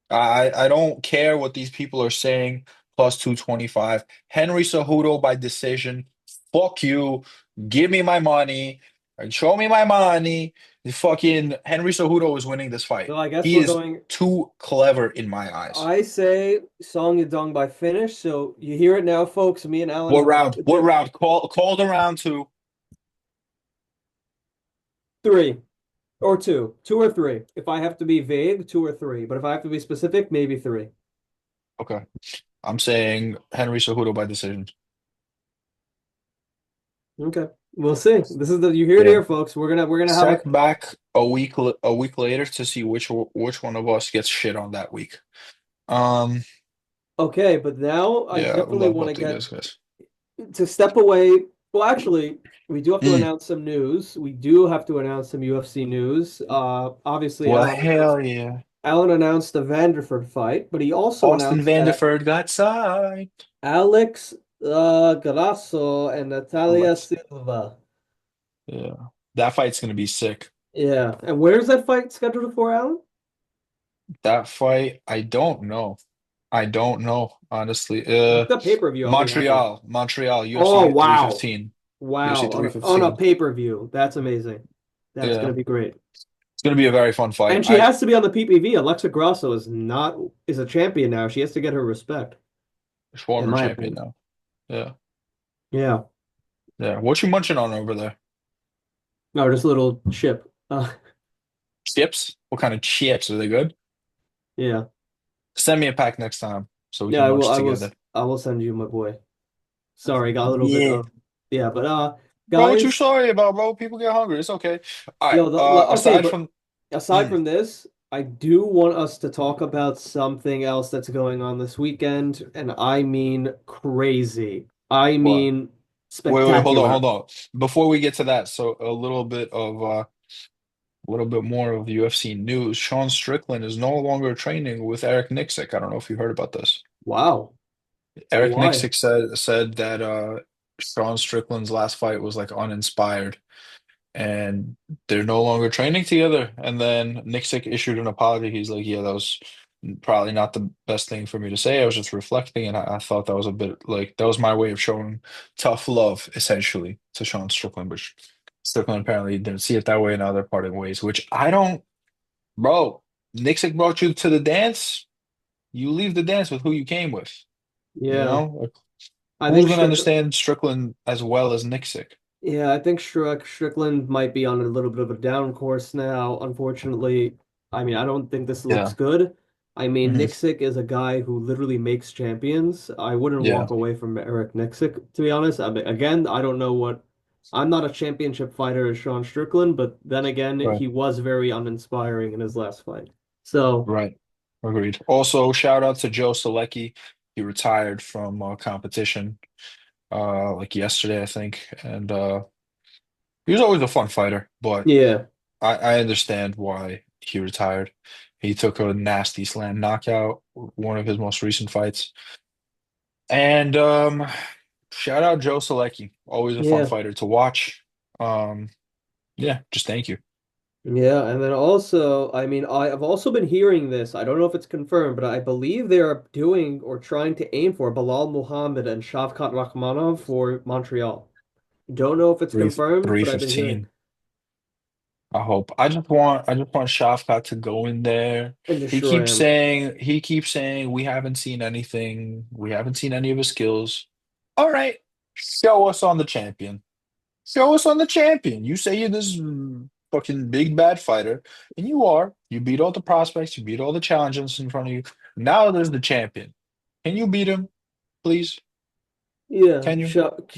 S1: I don't care what these people are saying. Plus 225. Henry Cejudo by decision. Fuck you. Give me my money. And show me my money. The fucking Henry Cejudo is winning this fight.
S2: So I guess
S1: He
S2: we're
S1: is
S2: going.
S1: too clever in my eyes.
S2: I say Song Yadong by finish. So you hear it now, folks. Me and Alan
S1: What
S2: have
S1: round?
S2: a
S1: What
S2: diff
S1: round? Call the round two.
S2: three or two, two or three. If I have to be vague, two or three. But if I have to be specific, maybe three.
S1: Okay. I'm saying Henry Cejudo by decision.
S2: Okay, we'll see. This is the you hear it
S1: Yeah.
S2: here, folks. We're gonna have
S1: Check back a week later to see which one of us gets shit on that week. Um,
S2: okay, but now I
S1: yeah, I would
S2: definitely
S1: love
S2: want to
S1: both of you
S2: get
S1: guys.
S2: to step away. Well, actually, we do have to
S1: Mm.
S2: announce some news. We do have to announce some UFC news. Obviously,
S1: Well, hell yeah.
S2: Alan announced the Vanderford fight, but he also
S1: Austin
S2: announced that
S1: Vanderford got signed.
S2: Alex Grasso and Natalia
S1: Alex.
S2: Silva.
S1: Yeah. That fight's gonna be sick.
S2: Yeah, and where's that fight scheduled for, Alan?
S1: That fight, I don't know. I don't know, honestly.
S2: If it's a pay-per-view, I'll be happy.
S1: Montreal,
S2: Oh,
S1: UFC
S2: wow.
S1: 315. UFC
S2: Wow. On a
S1: 315.
S2: pay-per-view. That's amazing. That's
S1: Yeah.
S2: gonna be great.
S1: It's gonna be a very fun fight.
S2: And she has to be on the PPV. Alexa Grasso is a champion now. She has to get her respect, in
S1: Former
S2: my
S1: champion
S2: opinion.
S1: now. Yeah.
S2: Yeah.
S1: Yeah. What you munching on over there?
S2: No, just a little chip.
S1: Chips? What kind of chips? Are they good?
S2: Yeah.
S1: Send me a pack next time so we
S2: Yeah,
S1: can
S2: I will
S1: munch
S2: I will
S1: together.
S2: I will send you my boy. Sorry, got a little bit
S1: Yeah.
S2: of yeah, but
S1: Bro, what you
S2: guys,
S1: sorry about, bro? People get hungry. It's okay. All right.
S2: okay,
S1: Aside
S2: but
S1: from
S2: aside
S1: mm,
S2: from this, I do want us to talk about something else that's going on this weekend, and I mean crazy. I
S1: what?
S2: mean
S1: Wait,
S2: spectacular.
S1: hold on. Before we get to that, so a little bit more of UFC news. Sean Strickland is no longer training with Eric Nicksick. I don't know if you heard about this.
S2: Wow.
S1: Eric
S2: Why?
S1: Nicksick said that Sean Strickland's last fight was like uninspired, and they're no longer training together. And then Nicksick issued an apology. He's like, "Yeah, that was probably not the best thing for me to say. I was just reflecting, and I thought that was a bit like that was my way of showing tough love, essentially, to Sean Strickland." But Strickland apparently didn't see it that way, and now they're parting ways. Which I don't, bro. Nicksick brought you to the dance. You leave the dance with who you came with. You
S2: Yeah.
S1: know, like,
S2: I
S1: who's
S2: think
S1: gonna
S2: Strick
S1: understand Strickland as well as Nicksick?
S2: Yeah, I think Strickland might be on a little bit of a down course now, unfortunately. I mean, I don't think this looks
S1: Yeah.
S2: good. I mean,
S1: Hmm.
S2: Nixick is a guy who literally makes champions. I wouldn't
S1: Yeah.
S2: walk away from Eric Nixick, to be honest. I mean, again, I don't know what I'm not a championship fighter as Sean Strickland, but then again,
S1: Right.
S2: he was very uninspiring in his last fight. So,
S1: Right. Agreed. Also, shout out to Joe Selecki. He retired from competition like yesterday, I think. And he was always a fun fighter, but
S2: yeah.
S1: I understand why he retired. He took a nasty slam knockout, one of his most recent fights. And shout out Joe Selecki. Always a fun
S2: Yeah.
S1: fighter to watch. Um, yeah, just thank you.
S2: Yeah, and then also, I mean, I've also been hearing this. I don't know if it's confirmed, but I believe they are doing or trying to aim for Bilal Muhammad and Shavkat Rakhmonov for Montreal. Don't know if it's
S1: Three
S2: confirmed, but I've been hearing
S1: 315. I hope. I just want Shafkat to go in there.
S2: and destroy him.
S1: He keeps saying we haven't seen anything. We haven't seen any of his skills. All right, show us on the champion. Show us on the champion. You say you're this fucking big bad fighter, and you are. You beat all the prospects. You beat all the challenges in front of you. Now there's the champion. Can you beat him, please?
S2: Yeah,
S1: Can you?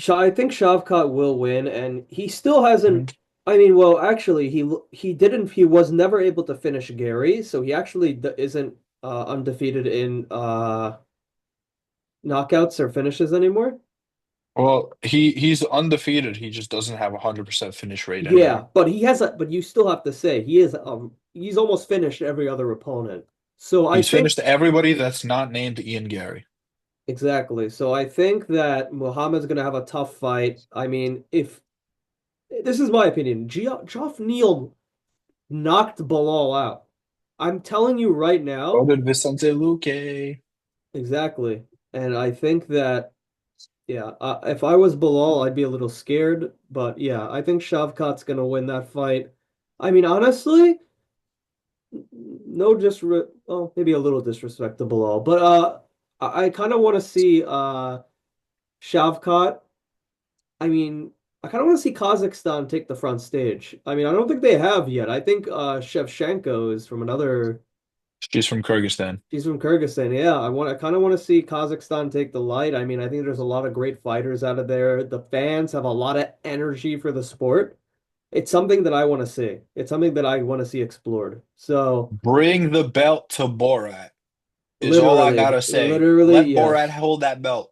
S2: I think Shavkat will win, and he still hasn't.
S1: Mhm.
S2: I mean, well, actually, he didn't. He was never able to finish Gary, so he actually isn't undefeated in knockouts or finishes anymore.
S1: Well, he's undefeated. He just doesn't have 100% finish rate
S2: Yeah,
S1: anymore.
S2: but he has a, but you still have to say he's almost finished every other opponent. So I
S1: He's
S2: think
S1: finished everybody that's not named Ian Gary.
S2: exactly. So I think that Muhammad's going to have a tough fight. I mean, if this is my opinion, Geoff Neal knocked Bilal out. I'm telling you right
S1: So
S2: now,
S1: did Vicente Luque.
S2: exactly. And I think that, yeah, if I was Bilal, I'd be a little scared. But yeah, I think Shavkat's going to win that fight. I mean, honestly, no disre oh, maybe a little disrespect to Bilal, but I kind of want to see Shavkat. I mean, I kind of want to see Kazakhstan take the front stage. I mean, I don't think they have yet. I think Shevchenko is from another.
S1: She's from Kyrgyzstan.
S2: She's from Kyrgyzstan. Yeah, I kind of want to see Kazakhstan take the light. I mean, I think there's a lot of great fighters out of there. The fans have a lot of energy for the sport. It's something that I want to see. It's something that I want to see explored. So,
S1: Bring the belt to Borat is all I
S2: literally,
S1: gotta say.
S2: literally,
S1: Let Borat
S2: yes.
S1: hold that belt.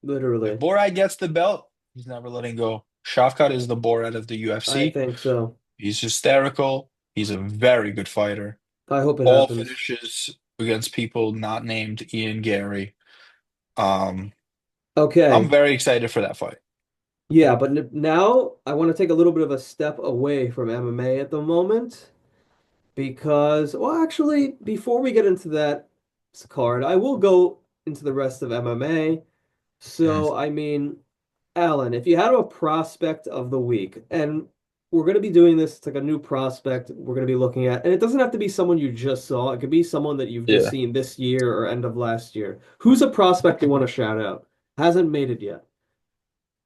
S1: If
S2: Literally.
S1: Borat gets the belt, he's never letting go. Shavkat is the Borat of the
S2: I
S1: UFC.
S2: think so.
S1: He's hysterical. He's a very good fighter.
S2: I hope it
S1: All
S2: happens.
S1: finishes against people not named Ian Gary. Um, I'm
S2: Okay.
S1: very excited for that fight.
S2: Yeah, but now I want to take a little bit of a step away from MMA at the moment because, well, actually, before we get into that card, I will go into the rest of MMA.
S1: Mm.
S2: So, I mean, Alan, if you had a prospect of the week, and we're going to be doing this, it's like a new prospect we're going to be looking at, and it doesn't have to be someone you just saw. It could be someone that you've just
S1: Yeah.
S2: seen this year or end of last year. Who's a prospect you want to shout out? Hasn't made it yet.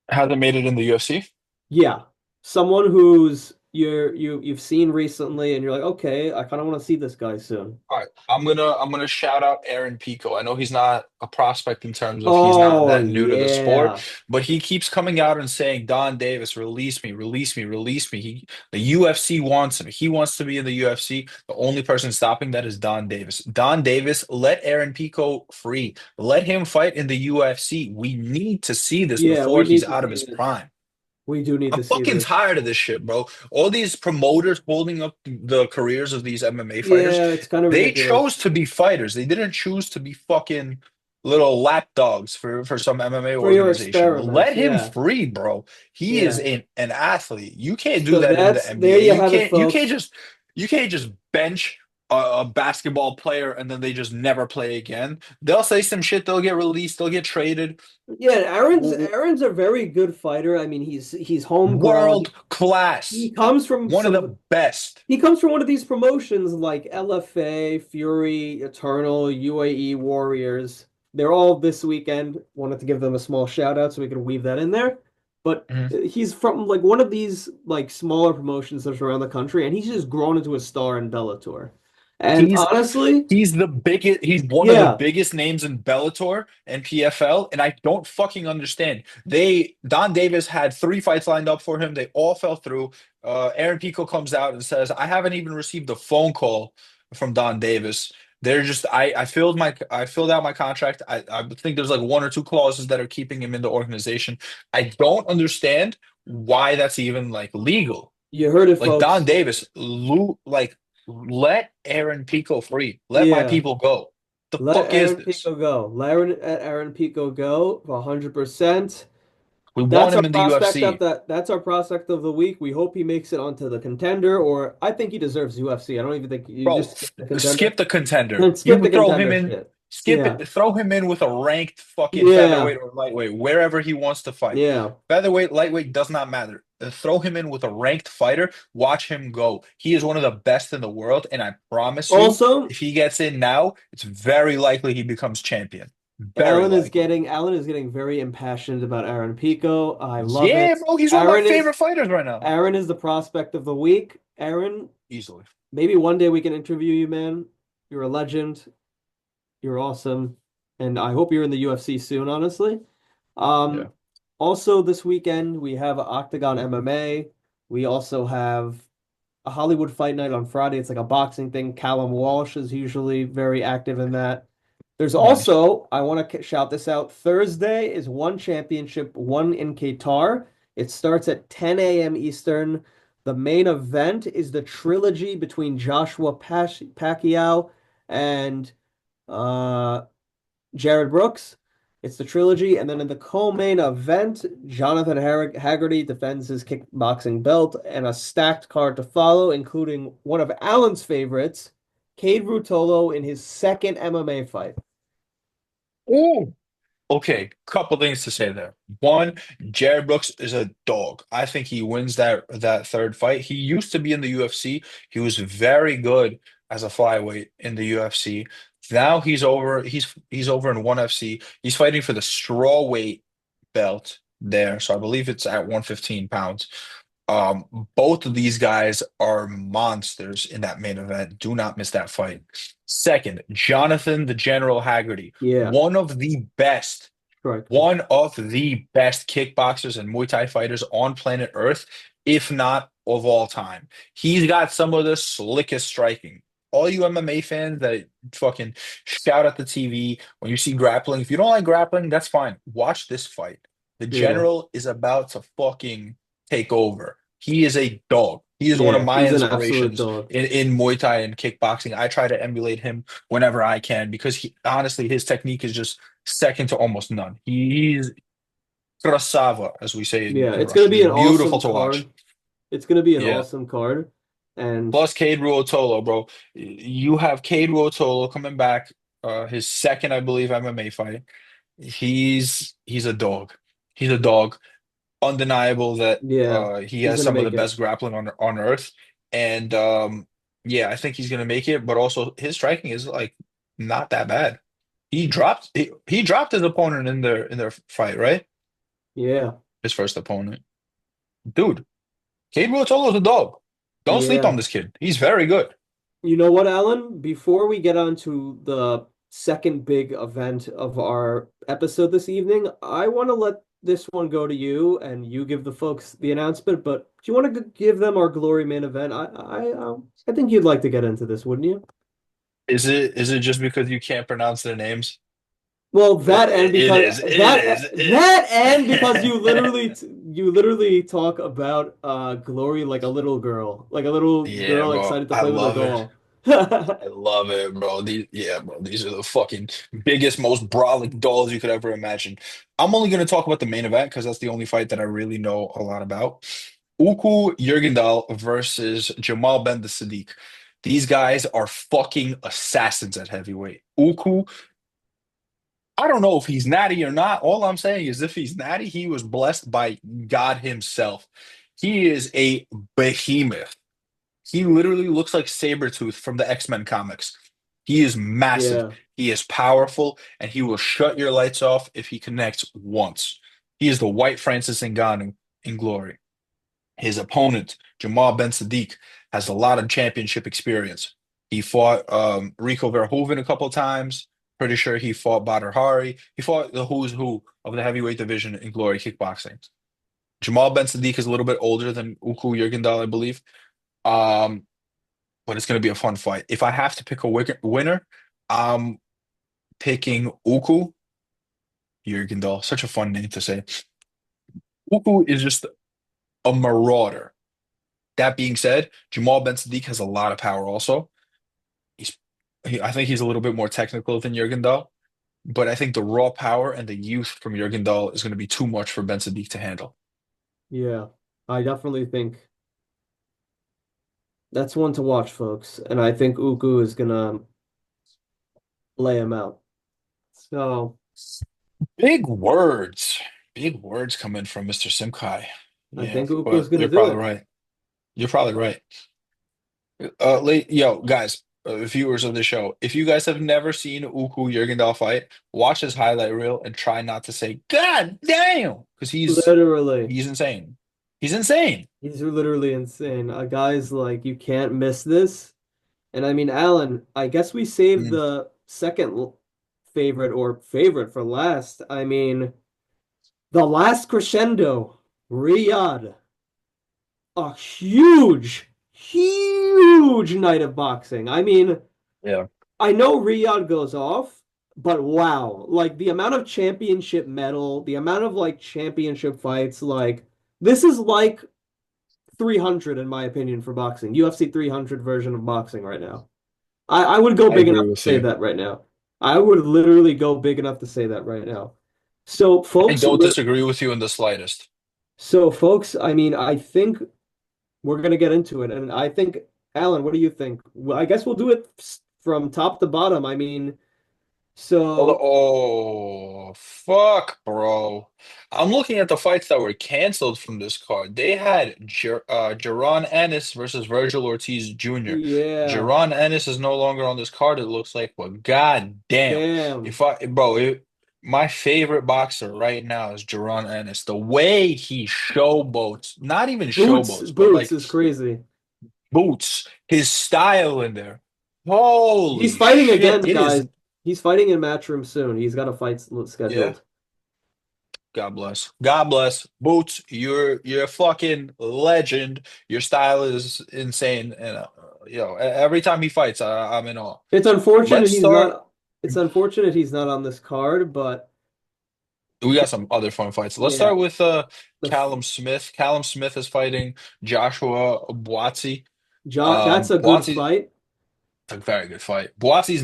S1: Hasn't made it in the UFC.
S2: Yeah, someone who's you've seen recently, and you're like, okay, I kind of want to see this guy soon.
S1: All right, I'm gonna shout out Aaron Pico. I know he's not a prospect in terms of he's not
S2: Oh
S1: that new to the sport,
S2: yeah,
S1: but he keeps coming out and saying, "Don Davis, release me, release me, release me." The UFC wants him. He wants to be in the UFC. The only person stopping that is Don Davis. Don Davis, let Aaron Pico free. Let him fight in the UFC. We need to see this
S2: yeah.
S1: before
S2: We
S1: he's
S2: need to
S1: out of
S2: see
S1: his
S2: this.
S1: prime.
S2: We do need
S1: I'm
S2: to see
S1: fucking
S2: this.
S1: tired of this shit, bro. All these promoters holding up the careers of these MMA fighters,
S2: Yeah, it's kind of
S1: they chose
S2: ridiculous
S1: to be fighters. They didn't choose to be fucking little lap dogs for some MMA
S2: for your
S1: organization.
S2: experiments.
S1: Let him
S2: Yeah,
S1: free, bro. He is
S2: yeah.
S1: an athlete. You can't do
S2: So
S1: that in the
S2: that's there.
S1: NBA.
S2: You have it, folks.
S1: You can't just bench a basketball player and then they just never play again. They'll say some shit, they'll get released, they'll get traded.
S2: Yeah, Aaron's a very good fighter. I mean, he's homegrown.
S1: World class.
S2: He comes from
S1: One of the
S2: some
S1: best.
S2: He comes from one of these promotions like LFA, Fury, Eternal, UAE Warriors. They're all this weekend. Wanted to give them a small shout out so we could weave that in there. But
S1: Mhm.
S2: he's from like one of these like smaller promotions that's around the country, and he's just grown into a star in Bellator. And
S1: He's
S2: honestly,
S1: he's the biggest. He's one of the
S2: yeah,
S1: biggest names in Bellator and PFL, and I don't fucking understand. They Don Davis had three fights lined up for him. They all fell through. Aaron Pico comes out and says, "I haven't even received a phone call from Don Davis. They're just I filled out my contract. I think there's like one or two clauses that are keeping him in the organization. I don't understand why that's even like legal.
S2: you heard it,
S1: Like Don
S2: folks.
S1: Davis, like let Aaron Pico free. Let my
S2: Yeah.
S1: people go. The
S2: Let
S1: fuck is
S2: Aaron
S1: this?
S2: Pico go. Let Aaron Pico go 100%.
S1: We want him in the UFC.
S2: That's our prospect of the week. We hope he makes it onto the contender, or I think he deserves UFC. I don't even think you
S1: Bro,
S2: just skip the contender.
S1: skip the contender.
S2: Then skip
S1: You
S2: the
S1: throw him
S2: contender
S1: in,
S2: shit.
S1: skip
S2: Yeah.
S1: it, throw him in with a ranked fucking
S2: Yeah.
S1: featherweight or lightweight, wherever he wants to fight.
S2: Yeah.
S1: Featherweight, lightweight does not matter. Throw him in with a ranked fighter. Watch him go. He is one of the best in the world, and I promise you,
S2: Also,
S1: if he gets in now, it's very likely he becomes champion. Very likely.
S2: Alan is getting very impassioned about Aaron Pico. I love
S1: Yeah,
S2: it.
S1: bro, he's one of my favorite fighters right now.
S2: Aaron is the prospect of the week. Aaron,
S1: Easily.
S2: maybe one day we can interview you, man. You're a legend. You're awesome. And I hope you're in the UFC soon, honestly.
S1: Yeah.
S2: Um, Also this weekend we have Octagon MMA. We also have a Hollywood Fight Night on Friday. It's like a boxing thing. Callum Walsh is usually very active in that. There's
S1: Nice.
S2: also, I want to shout this out. Thursday is one championship, one in Qatar. It starts at 10 a.m. Eastern. The main event is the trilogy between Joshua Pacquiao and uh Jared Brooks. It's the trilogy, and then in the co-main event, Jonathan Haggerty defends his kickboxing belt, and a stacked card to follow, including one of Allen's favorites, Cade Ruotolo in his second MMA fight.
S1: Ooh. Okay, couple things to say there. One, Jared Brooks is a dog. I think he wins that third fight. He used to be in the UFC. He was very good as a flyweight in the UFC. Now he's over. He's over in ONE FC. He's fighting for the strawweight belt there. So I believe it's at 115 pounds. Both of these guys are monsters in that main event. Do not miss that fight. Second, Jonathan the General Haggerty,
S2: Yeah,
S1: one of the best
S2: correct.
S1: one of the best kickboxers and Muay Thai fighters on planet Earth, if not of all time. He's got some of the slickest striking. All you MMA fans that fucking shout at the TV when you see grappling, if you don't like grappling, that's fine. Watch this fight. The
S2: Yeah,
S1: General is about to fucking take over. He is a dog. He is one of
S2: yeah,
S1: my
S2: he's an absolute
S1: inspirations
S2: dog.
S1: in Muay Thai and kickboxing. I try to emulate him whenever I can because honestly, his technique is just second to almost none. He's красава, as we say
S2: Yeah,
S1: in
S2: it's gonna
S1: Russian.
S2: be
S1: He's
S2: an
S1: beautiful
S2: awesome
S1: to watch.
S2: card. It's gonna be an
S1: Yeah.
S2: awesome card, and
S1: Plus Cade Ruotolo, bro. You have Cade Ruotolo coming back, his second, I believe, MMA fight. He's a dog. He's a dog. Undeniable that
S2: yeah,
S1: he
S2: he's
S1: has
S2: gonna
S1: some of
S2: make
S1: the
S2: it.
S1: best grappling on earth. And yeah, I think he's gonna make it, but also his striking is like not that bad. He dropped his opponent in their fight, right?
S2: Yeah,
S1: His first opponent. Dude, Cade Ruotolo is a dog. Don't sleep on
S2: yeah.
S1: this kid. He's very good.
S2: You know what, Alan? Before we get on to the second big event of our episode this evening, I want to let this one go to you and you give the folks the announcement. But do you want to give them our glory main event? I think you'd like to get into this, wouldn't you?
S1: Is it just because you can't pronounce their names?
S2: Well, that and
S1: It
S2: because
S1: is. It is.
S2: that and because
S1: It-
S2: you literally talk about Glory like a little girl, like a little
S1: Yeah,
S2: girl
S1: bro.
S2: excited to
S1: I
S2: play with a
S1: love it.
S2: doll.
S1: I love it, bro. Bro. These are the fucking biggest, most brolic dolls you could ever imagine. I'm only going to talk about the main event because that's the only fight that I really know a lot about. Uku Jürgendal versus Jamal Ben the Sadiq. These guys are fucking assassins at heavyweight. Uku, I don't know if he's natty or not. All I'm saying is if he's natty, he was blessed by God himself. He is a behemoth. He literally looks like Sabretooth from the X-Men comics. He is massive.
S2: Yeah,
S1: He is powerful, and he will shut your lights off if he connects once. He is the white Francis Ngannou in glory. His opponent, Jamal Ben Sadiq, has a lot of championship experience. He fought Rico Verhoeven a couple times. Pretty sure he fought Badr Hari. He fought the who's who of the heavyweight division in glory kickboxing. Jamal Ben Sadiq is a little bit older than Uku Jürgendal, I believe. Um, but it's going to be a fun fight. If I have to pick a winner, I'm picking Uku Jürgendal. Such a fun name to say. Uku is just a marauder. That being said, Jamal Ben Sadiq has a lot of power also. He's, I think he's a little bit more technical than Jürgendal, but I think the raw power and the youth from Jürgendal is going to be too much for Ben Sadiq to handle.
S2: yeah. I definitely think that's one to watch, folks. And I think Uku is gonna lay him out. So
S1: Big words. Big words coming from Mr. Simkai.
S2: I
S1: Yeah,
S2: think Uku is
S1: but
S2: gonna
S1: you're
S2: do
S1: probably
S2: it.
S1: right. You're probably right. Yo, guys, viewers of the show, if you guys have never seen Uku Jürgendal fight, watch his highlight reel and try not to say "God damn" because
S2: Literally.
S1: he's insane. He's insane.
S2: He's literally insane. A guy's like, you can't miss this. And I mean, Alan, I guess we saved
S1: Mm,
S2: the second favorite or favorite for last. I mean, the last crescendo, Riyadh. A huge night of boxing. I mean,
S1: yeah.
S2: I know Riyadh goes off, but wow, like the amount of championship medal, the amount of like championship fights, like this is like 300 in my opinion for boxing. UFC 300 version of boxing right now. I would go
S1: I
S2: big
S1: agree
S2: enough to
S1: with
S2: say
S1: you.
S2: that right now. I would literally go big enough to say that right now. So,
S1: I
S2: folks,
S1: don't disagree with you in the slightest.
S2: I mean, I think we're gonna get into it, and I think, Alan, what do you think? Well, I guess we'll do it from top to bottom. I mean, so
S1: Oh, fuck, bro. I'm looking at the fights that were canceled from this card. They had Jaron Ennis versus Virgil Ortiz Jr.
S2: yeah,
S1: Jaron Ennis is no longer on this card, it looks like, but god damn.
S2: damn,
S1: If I, bro, my favorite boxer right now is Jaron Ennis. The way he showboats, not even showboats, but
S2: Boots
S1: like
S2: is crazy.
S1: boots, his style in there.
S2: He's
S1: Holy
S2: fighting
S1: shit.
S2: again,
S1: It
S2: guys.
S1: is.
S2: He's fighting in Matchroom soon. He's got a fight
S1: Yeah.
S2: scheduled.
S1: God bless. God bless. Boots, you're a fucking legend. Your style is insane, and every time he fights, I'm in awe.
S2: It's unfortunate
S1: Let's
S2: he's
S1: start.
S2: not. It's unfortunate he's not on this card, but
S1: We got some other fun fights. Let's
S2: yeah,
S1: start with
S2: the
S1: Callum Smith. Callum Smith is fighting Joshua Buatsi.
S2: That's a good
S1: Buatsi,
S2: fight.
S1: a very good fight. Buatsi's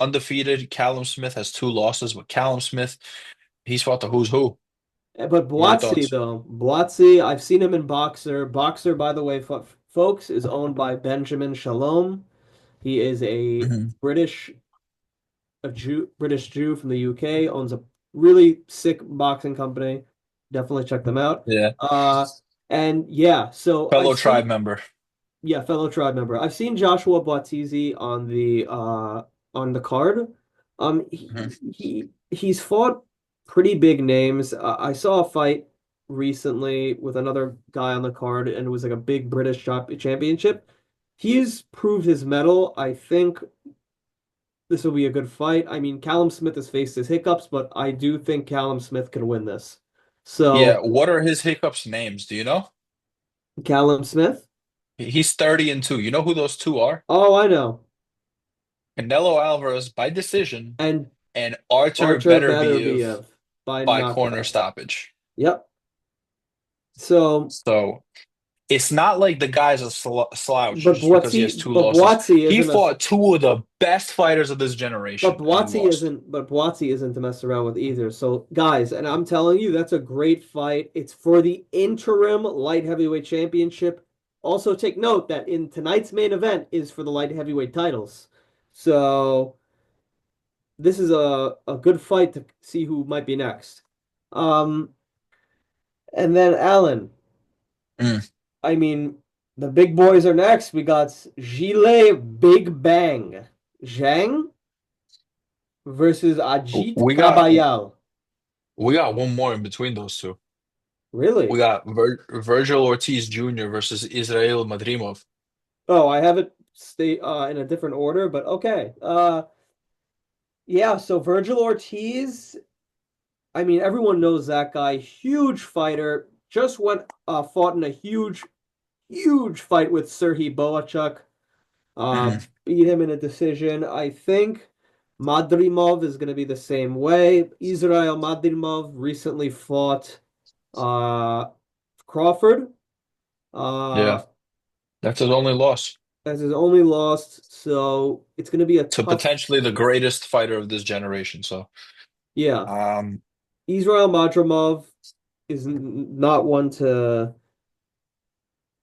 S1: undefeated. Callum Smith has two losses, but Callum Smith, he's fought the who's who.
S2: But
S1: What are your
S2: Buatsi,
S1: thoughts?
S2: though, Buatsi, I've seen him in Boxer. Boxer, by the way, folks, is owned by Benjamin Shalom. He is
S1: Mhm.
S2: British, British Jew from the UK, owns a really sick boxing company. Definitely check them out.
S1: Yeah,
S2: Uh, and yeah, so I've
S1: fellow tribe
S2: seen,
S1: member.
S2: yeah, fellow tribe member. I've seen Joshua Buatsi on the card. He's fought pretty big names. I saw a fight recently with another guy on the card, and it was like a big British championship. He's proved his mettle. I think this will be a good fight. I mean, Callum Smith has faced his hiccups, but I do think Callum Smith can win this.
S1: Yeah,
S2: So,
S1: what are his hiccups names? Do you know?
S2: Callum Smith?
S1: He's 30-2. You know who those two are?
S2: Oh, I know.
S1: Canelo Alvarez by decision
S2: And
S1: and Artur
S2: Archer
S1: Beterbiev
S2: Beterbiev by
S1: by corner
S2: knockout.
S1: stoppage.
S2: Yep. So,
S1: So it's not like the guy's a slouch just because he has two
S2: But
S1: losses. He fought two of the best fighters of this generation and he lost.
S2: Buatsi isn't to mess around with either. So, guys, and I'm telling you, that's a great fight. It's for the interim light heavyweight championship. Also, take note that in tonight's main event is for the light heavyweight titles. So, this is a good fight to see who might be next. Um, and then Alan,
S1: Mm.
S2: I mean, the big boys are next. We got Gile Big Bang Zhang versus Ajit
S1: We got
S2: Kabayal.
S1: we got one more in between those two. We
S2: Really?
S1: got Virgil Ortiz Jr. versus Israel Madrimov.
S2: Oh, I have it stay in a different order, but okay. Yeah, so Virgil Ortiz, I mean, everyone knows that guy, huge fighter, just went fought in a huge fight with Serhii Boachuk. Uh,
S1: Mhm.
S2: beat him in a decision. I think Madrimov is going to be the same way. Israel Madrimov recently fought uh, Crawford
S1: Yeah,
S2: uh,
S1: that's his only loss
S2: as his only loss. So it's going to be a
S1: to
S2: tough.
S1: potentially the greatest fighter of this generation. So,
S2: Yeah,
S1: um,
S2: Israel Madrimov is not one to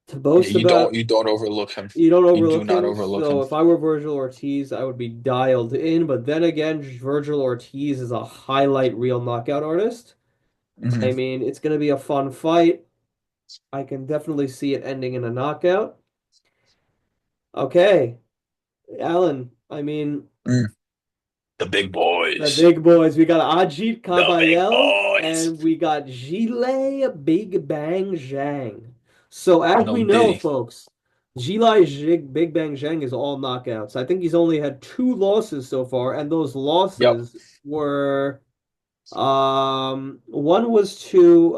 S1: yeah,
S2: boast about.
S1: you don't overlook him.
S2: You don't
S1: You do
S2: overlook
S1: not
S2: him.
S1: overlook him.
S2: So if I were Virgil Ortiz, I would be dialed in. But then again, Virgil Ortiz is a highlight reel knockout artist. I
S1: Mhm.
S2: mean, it's going to be a fun fight. I can definitely see it ending in a knockout. Okay, Alan, I mean,
S1: Mm. The big
S2: the
S1: boys.
S2: big boys. We got Ajit
S1: The big
S2: Kabayel
S1: boys.
S2: and we got Gile Big Bang Zhang. So as
S1: No
S2: we know,
S1: Diddy.
S2: folks, Big Bang Zhang is all knockouts. I think he's only had two losses so far, and those
S1: Yep.
S2: losses were one was to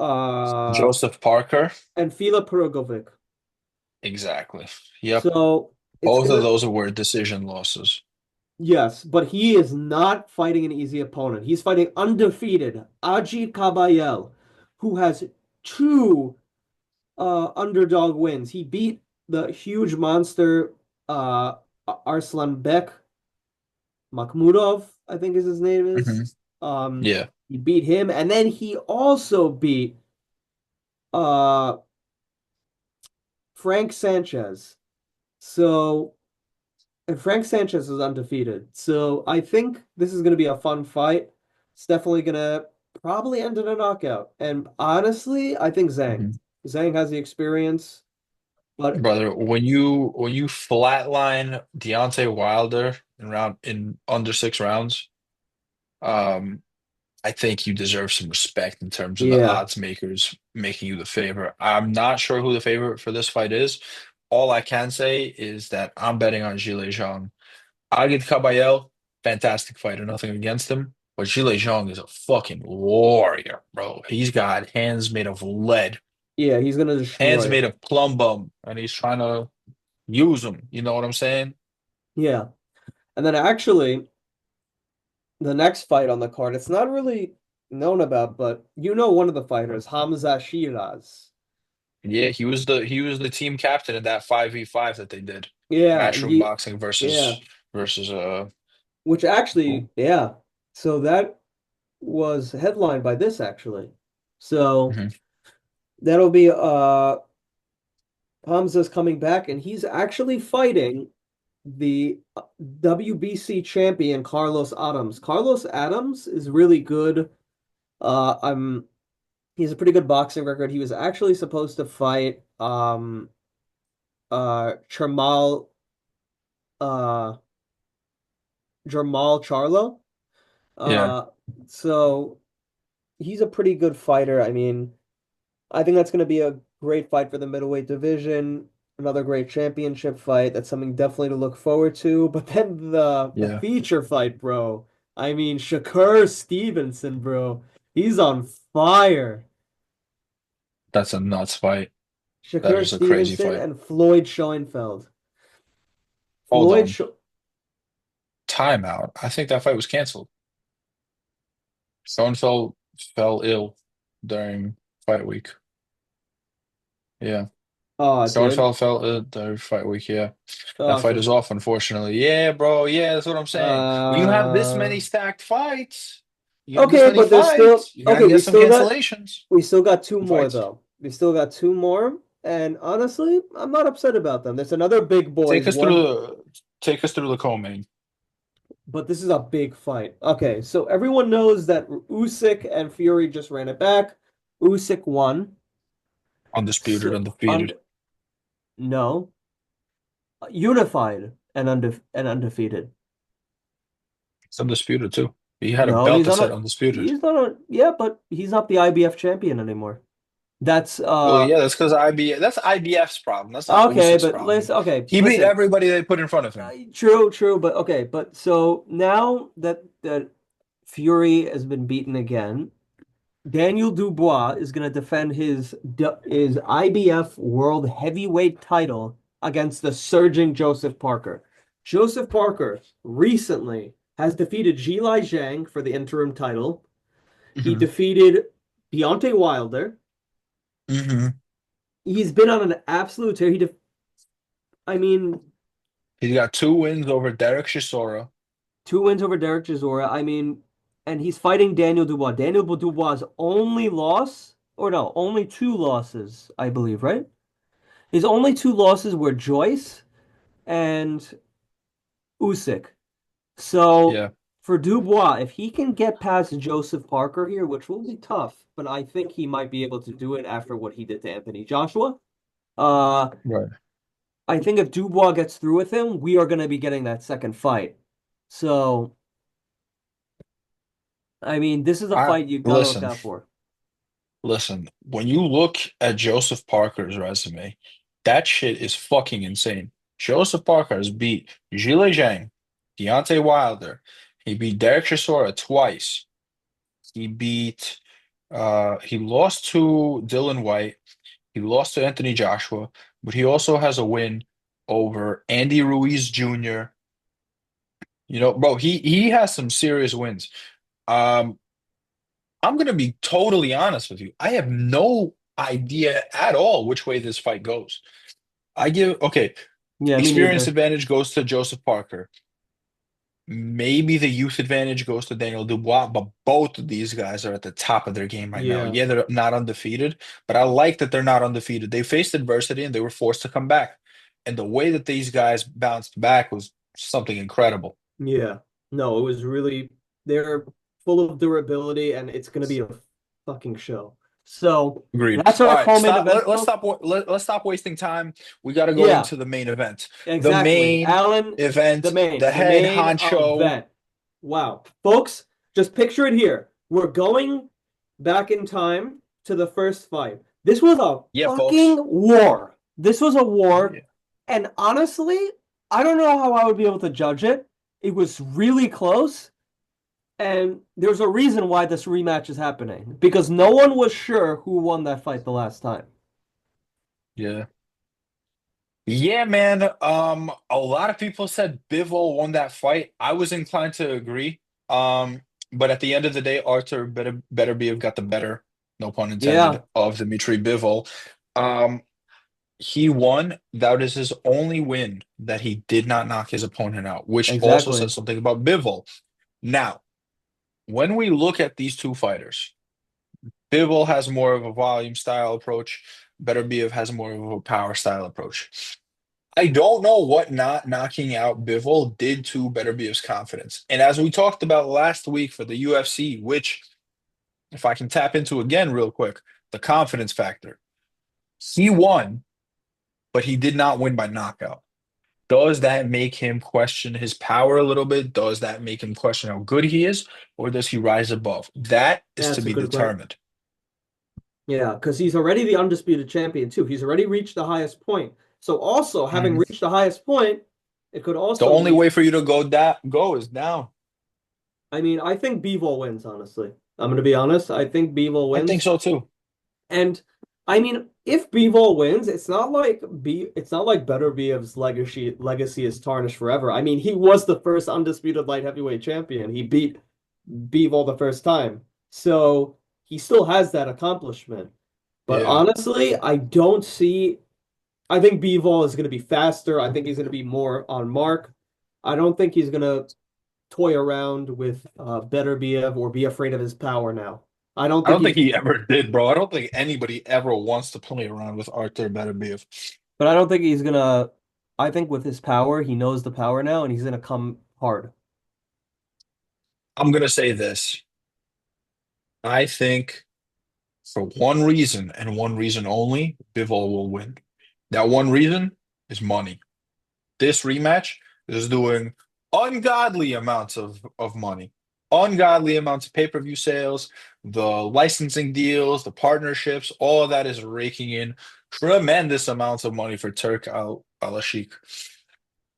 S1: Joseph Parker.
S2: and Fila Perogovic.
S1: Exactly. Yep.
S2: So it's
S1: Both of
S2: gonna
S1: those were decision losses.
S2: yes, but he is not fighting an easy opponent. He's fighting undefeated Ajit Kabayel, who has two underdog wins. He beat the huge monster uh Arslan Bek Makhmudov, I think is his name is.
S1: Hmm. Yeah.
S2: He beat him, and then he also beat uh Frank Sanchez. So, and Frank Sanchez is undefeated. So I think this is going to be a fun fight. It's definitely going to probably end in a knockout. And honestly, I think Zhang.
S1: Hmm.
S2: Zhang has the experience, but
S1: Brother, when you flatline Deontay Wilder in under 6 rounds, um, I think you deserve some respect in terms of the
S2: yeah,
S1: odds makers making you the favorite. I'm not sure who the favorite for this fight is. All I can say is that I'm betting on Zhilei Zhang. Agit Kabayel, fantastic fighter, nothing against him. But Zhilei Zhang is a fucking warrior, bro. He's got hands made of lead,
S2: yeah, he's going to
S1: hands
S2: destroy.
S1: made of plum bum, and he's trying to use them. You know what I'm saying?
S2: Yeah. And then actually, the next fight on the card, it's not really known about, but you know one of the fighters, Hamza Shiraz.
S1: Yeah, he was the team captain in that 5v5 that they did.
S2: Yeah, and
S1: Matchroom
S2: he,
S1: boxing
S2: yeah,
S1: versus
S2: which actually,
S1: who?
S2: yeah. So that was headlined by this actually. So
S1: Mhm.
S2: that'll be Hamza's coming back and he's actually fighting the WBC champion Carlos Adams. Carlos Adams is really good. I'm He's a pretty good boxing record. He was actually supposed to fight Jamal uh Jamal Charlo.
S1: Yeah,
S2: Uh so he's a pretty good fighter. I mean, I think that's going to be a great fight for the middleweight division. Another great championship fight. That's something definitely to look forward to. But then the
S1: yeah.
S2: feature fight, bro. I mean, Shakur Stevenson, bro. He's on fire.
S1: That's a nuts fight. That
S2: Shakur
S1: is a crazy
S2: Stevenson
S1: fight.
S2: and Floyd Schoenfeld.
S1: Hold
S2: Floyd
S1: on.
S2: Sch
S1: Timeout. I think that fight was canceled. Schoenfeld fell ill during fight week. Yeah.
S2: Oh, dude.
S1: Schoenfeld fell ill during fight week. Yeah. That
S2: Oh,
S1: fight is off, unfortunately. Yeah, bro. Yeah, that's what I'm saying. When you have this
S2: uh
S1: many stacked fights, you have this
S2: okay,
S1: many
S2: but there's still
S1: fights, you're
S2: okay,
S1: gonna get some cancellations.
S2: we still got two
S1: Two
S2: more
S1: fights.
S2: though. We still got two more, and honestly, I'm not upset about them. There's another big
S1: Take
S2: boys
S1: us through
S2: one,
S1: the take us through the co-main.
S2: but this is a big fight. Okay, so everyone knows that Usyk and Fury just ran it back. Usyk won.
S1: Undisputed,
S2: So
S1: undefeated.
S2: no, unified and undefeated.
S1: It's undisputed too. He had a
S2: No,
S1: belt that said undisputed.
S2: he's on a yeah, but he's not the IBF champion anymore. That's
S1: Well, yeah, that's because that's IBF's problem. That's not
S2: okay,
S1: Usyk's
S2: but
S1: problem.
S2: okay,
S1: He beat
S2: listen.
S1: everybody they put in front of him.
S2: True, but okay, but so now that Fury has been beaten again, Daniel Dubois is going to defend his IBF World Heavyweight title against the surging Joseph Parker. Joseph Parker recently has defeated Zhilei Zhang for the interim title. He
S1: Hmm.
S2: defeated Deontay Wilder.
S1: Hmm.
S2: He's been on an absolute tear. I mean,
S1: He's got 2 wins over Derek Chisora.
S2: two wins over Derek Chisora. I mean, and he's fighting Daniel Dubois. Daniel Dubois' only loss, or no, only two losses, I believe, right? His only two losses were Joyce and Usyk. So
S1: Yeah,
S2: for Dubois, if he can get past Joseph Parker here, which will be tough, but I think he might be able to do it after what he did to Anthony Joshua. Uh,
S1: right.
S2: I think if Dubois gets through with him, we are going to be getting that second fight. So, I mean, this is a
S1: I
S2: fight you got to look
S1: listen,
S2: out for.
S1: listen. When you look at Joseph Parker's resume, that shit is fucking insane. Joseph Parker has beat Zhilei Zhang, Deontay Wilder. He beat Derek Chisora twice. He beat he lost to Dylan White. He lost to Anthony Joshua, but he also has a win over Andy Ruiz Jr. Bro, he has some serious wins. Um, I'm gonna be totally honest with you. I have no idea at all which way this fight goes. Okay,
S2: Yeah, me
S1: experience
S2: neither.
S1: advantage goes to Joseph Parker. maybe the youth advantage goes to Daniel Dubois, but both of these guys are at the top of their game right now.
S2: Yeah.
S1: Yeah, they're not undefeated, but I like that they're not undefeated. They faced adversity and they were forced to come back. And the way that these guys bounced back was something incredible.
S2: Yeah. No, it was really they're full of durability and it's gonna be a fucking show. So
S1: Agreed.
S2: that's
S1: All
S2: our
S1: right,
S2: co-main
S1: stop.
S2: event,
S1: Let's
S2: folks.
S1: stop. Let's stop wasting time. We got to go
S2: Yeah,
S1: into the main event. The
S2: exactly.
S1: main
S2: Alan,
S1: event, the
S2: the
S1: head
S2: main
S1: honcho.
S2: event. Wow. Folks, just picture it here. We're going back in time to the first fight. This was a
S1: Yeah, folks.
S2: fucking war. This was a war.
S1: Yeah.
S2: And honestly, I don't know how I would be able to judge it. It was really close. And there's a reason why this rematch is happening because no one was sure who won that fight the last time.
S1: Yeah. Yeah, man. A lot of people said Bivol won that fight. I was inclined to agree. But at the end of the day, Arthur better be have got the better, no pun intended,
S2: Yeah,
S1: of Dmitry Bivol. Um, he won. That is his only win that he did not knock his opponent out, which also
S2: exactly.
S1: says something about Bivol. Now, when we look at these two fighters, Bivol has more of a volume style approach. Beterbiev has more of a power style approach. I don't know what not knocking out Bivol did to Beterbiev's confidence. And as we talked about last week for the UFC, which, if I can tap into again real quick, the confidence factor. He won, but he did not win by knockout. Does that make him question his power a little bit? Does that make him question how good he is? Or does he rise above? That is to
S2: That's a
S1: be
S2: good question.
S1: determined.
S2: Yeah, because he's already the undisputed champion too. He's already reached the highest point. So also having
S1: Mhm.
S2: reached the highest point, it could
S1: The
S2: also
S1: only
S2: lead.
S1: way for you to go is down.
S2: I mean, I think Bivol wins, honestly. I'm gonna be honest. I think Bivol
S1: I think
S2: wins.
S1: so too.
S2: And I mean, if Bivol wins, it's not like Beterbiev's legacy is tarnished forever. I mean, he was the first undisputed light heavyweight champion. He beat Bivol the first time. So he still has that accomplishment. But
S1: Yeah.
S2: honestly, I think Bivol is going to be faster. I think he's going to be more on mark. I don't think he's going to toy around with Beterbiev or be afraid of his power now. I don't
S1: I
S2: think
S1: don't
S2: he's,
S1: think he ever did, bro. I don't think anybody ever wants to play around with Arthur Beterbiev.
S2: but I don't think he's gonna. I think with his power, he knows the power now, and he's gonna come hard.
S1: I'm gonna say this. I think for one reason and one reason only, Bivol will win. That one reason is money. This rematch is doing ungodly amounts of money, ungodly amounts of pay-per-view sales, the licensing deals, the partnerships, all of that is raking in tremendous amounts of money for Turk Al-Ashik.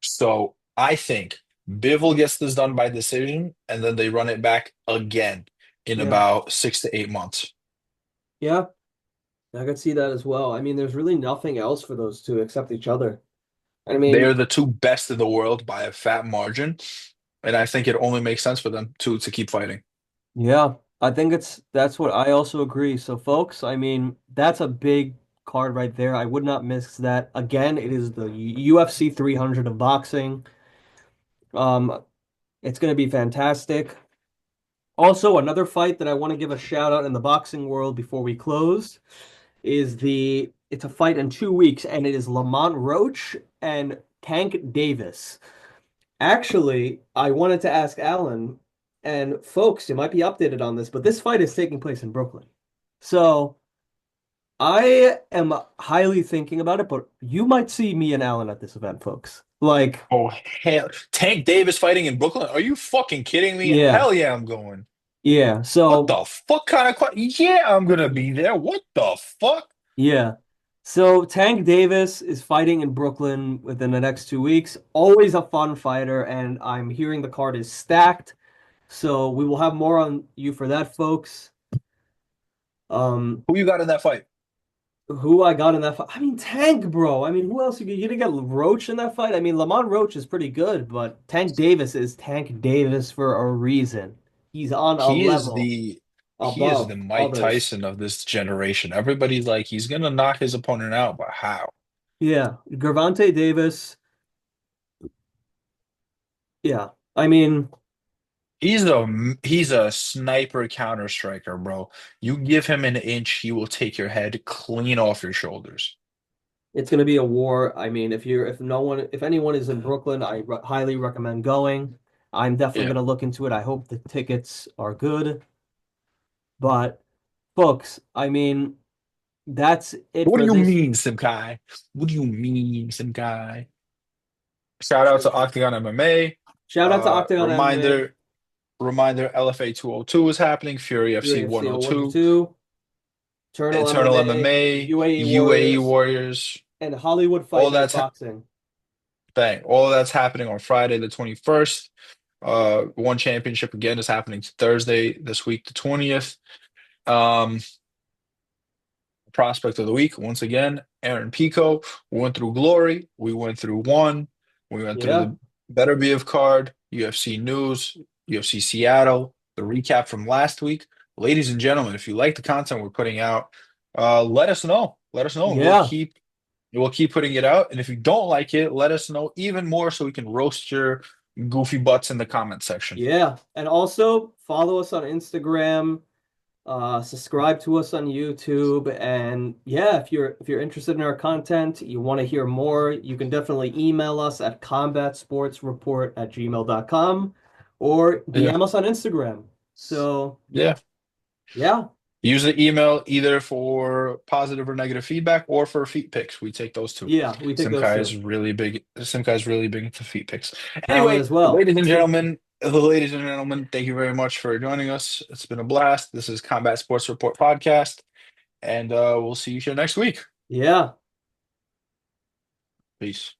S1: So I think Bivol gets this done by decision, and then they run it back again in
S2: Yeah,
S1: about 6 to 8 months.
S2: yeah, I could see that as well. I mean, there's really nothing else for those two except each other. I
S1: They
S2: mean,
S1: are the two best in the world by a fat margin, and I think it only makes sense for them to keep fighting.
S2: yeah, I think that's what I also agree. So, folks, I mean, that's a big card right there. I would not miss that. Again, it is the UFC 300 of boxing. Um, it's gonna be fantastic. Also, another fight that I want to give a shout out in the boxing world before we close is it's a fight in 2 weeks, and it is Lamont Roach and Tank Davis. Actually, I wanted to ask Alan, and folks, you might be updated on this, but this fight is taking place in Brooklyn. So I am highly thinking about it, but you might see me and Alan at this event, folks. Like,
S1: Oh hell, Tank Davis fighting in Brooklyn? Are you fucking kidding me?
S2: yeah,
S1: Hell yeah, I'm going.
S2: yeah.
S1: What
S2: So
S1: the fuck kind of yeah, I'm gonna be there. What the fuck?
S2: yeah. So Tank Davis is fighting in Brooklyn within the next 2 weeks. Always a fun fighter, and I'm hearing the card is stacked. So we will have more on you for that, folks. Um,
S1: Who you got in that fight?
S2: who I got in that fight? I mean, Tank, bro. I mean, who else you didn't get Roach in that fight? I mean, Lamont Roach is pretty good, but Tank Davis is Tank Davis for a reason. He's on a
S1: He is
S2: level
S1: the he is the
S2: above
S1: Mike
S2: others.
S1: Tyson of this generation. Everybody's like he's gonna knock his opponent out, but how?
S2: Yeah, Gervonta Davis. Yeah. I mean,
S1: He's a sniper counter striker, bro. You give him an inch, he will take your head clean off your shoulders.
S2: it's going to be a war. I mean, if anyone is in Brooklyn, I re highly recommend going. I'm definitely
S1: Yeah.
S2: going to look into it. I hope the tickets are good. But folks, I mean, that's it
S1: What do
S2: for
S1: you
S2: this.
S1: mean, some guy? What do you mean, some guy? Shout out to Octagon MMA.
S2: Shout out to Octagon MMA,
S1: Reminder, LFA 202 is happening, Fury FC
S2: UFC
S1: 102,
S2: 102, Eternal
S1: Eternal
S2: MMA,
S1: MMA,
S2: UAE
S1: UAE
S2: Warriors,
S1: Warriors,
S2: and Hollywood Fight
S1: all
S2: Night
S1: that's
S2: Boxing.
S1: all that's happening on Friday the 21st. One championship again is happening Thursday this week, the 20th. Um, Prospect of the week, once again, Aaron Pico. We went through Glory, we went through One, we went through
S2: Yeah,
S1: the Better Be of card, UFC news, UFC Seattle, the recap from last week. Ladies and gentlemen, if you like the content we're putting out, let us know. Let us know, and
S2: yeah,
S1: we'll keep putting it out. And if you don't like it, let us know even more so we can roast your goofy butts in the comment section.
S2: yeah. And also follow us on Instagram, subscribe to us on YouTube, and yeah, if you're interested in our content, you want to hear more, you can definitely email us at combatsportsreport@gmail.com or
S1: Yeah,
S2: DM us on Instagram. So
S1: yeah.
S2: yeah,
S1: Use the email either for positive or negative feedback or for feet picks. We take those too.
S2: yeah, we take those too.
S1: Sim Kai is really big into feet picks.
S2: Alan
S1: Anyway,
S2: as well.
S1: ladies and gentlemen, thank you very much for joining us. It's been a blast. This is Combat Sports Report Podcast, and we'll see you here next week.
S2: Yeah.
S1: Peace.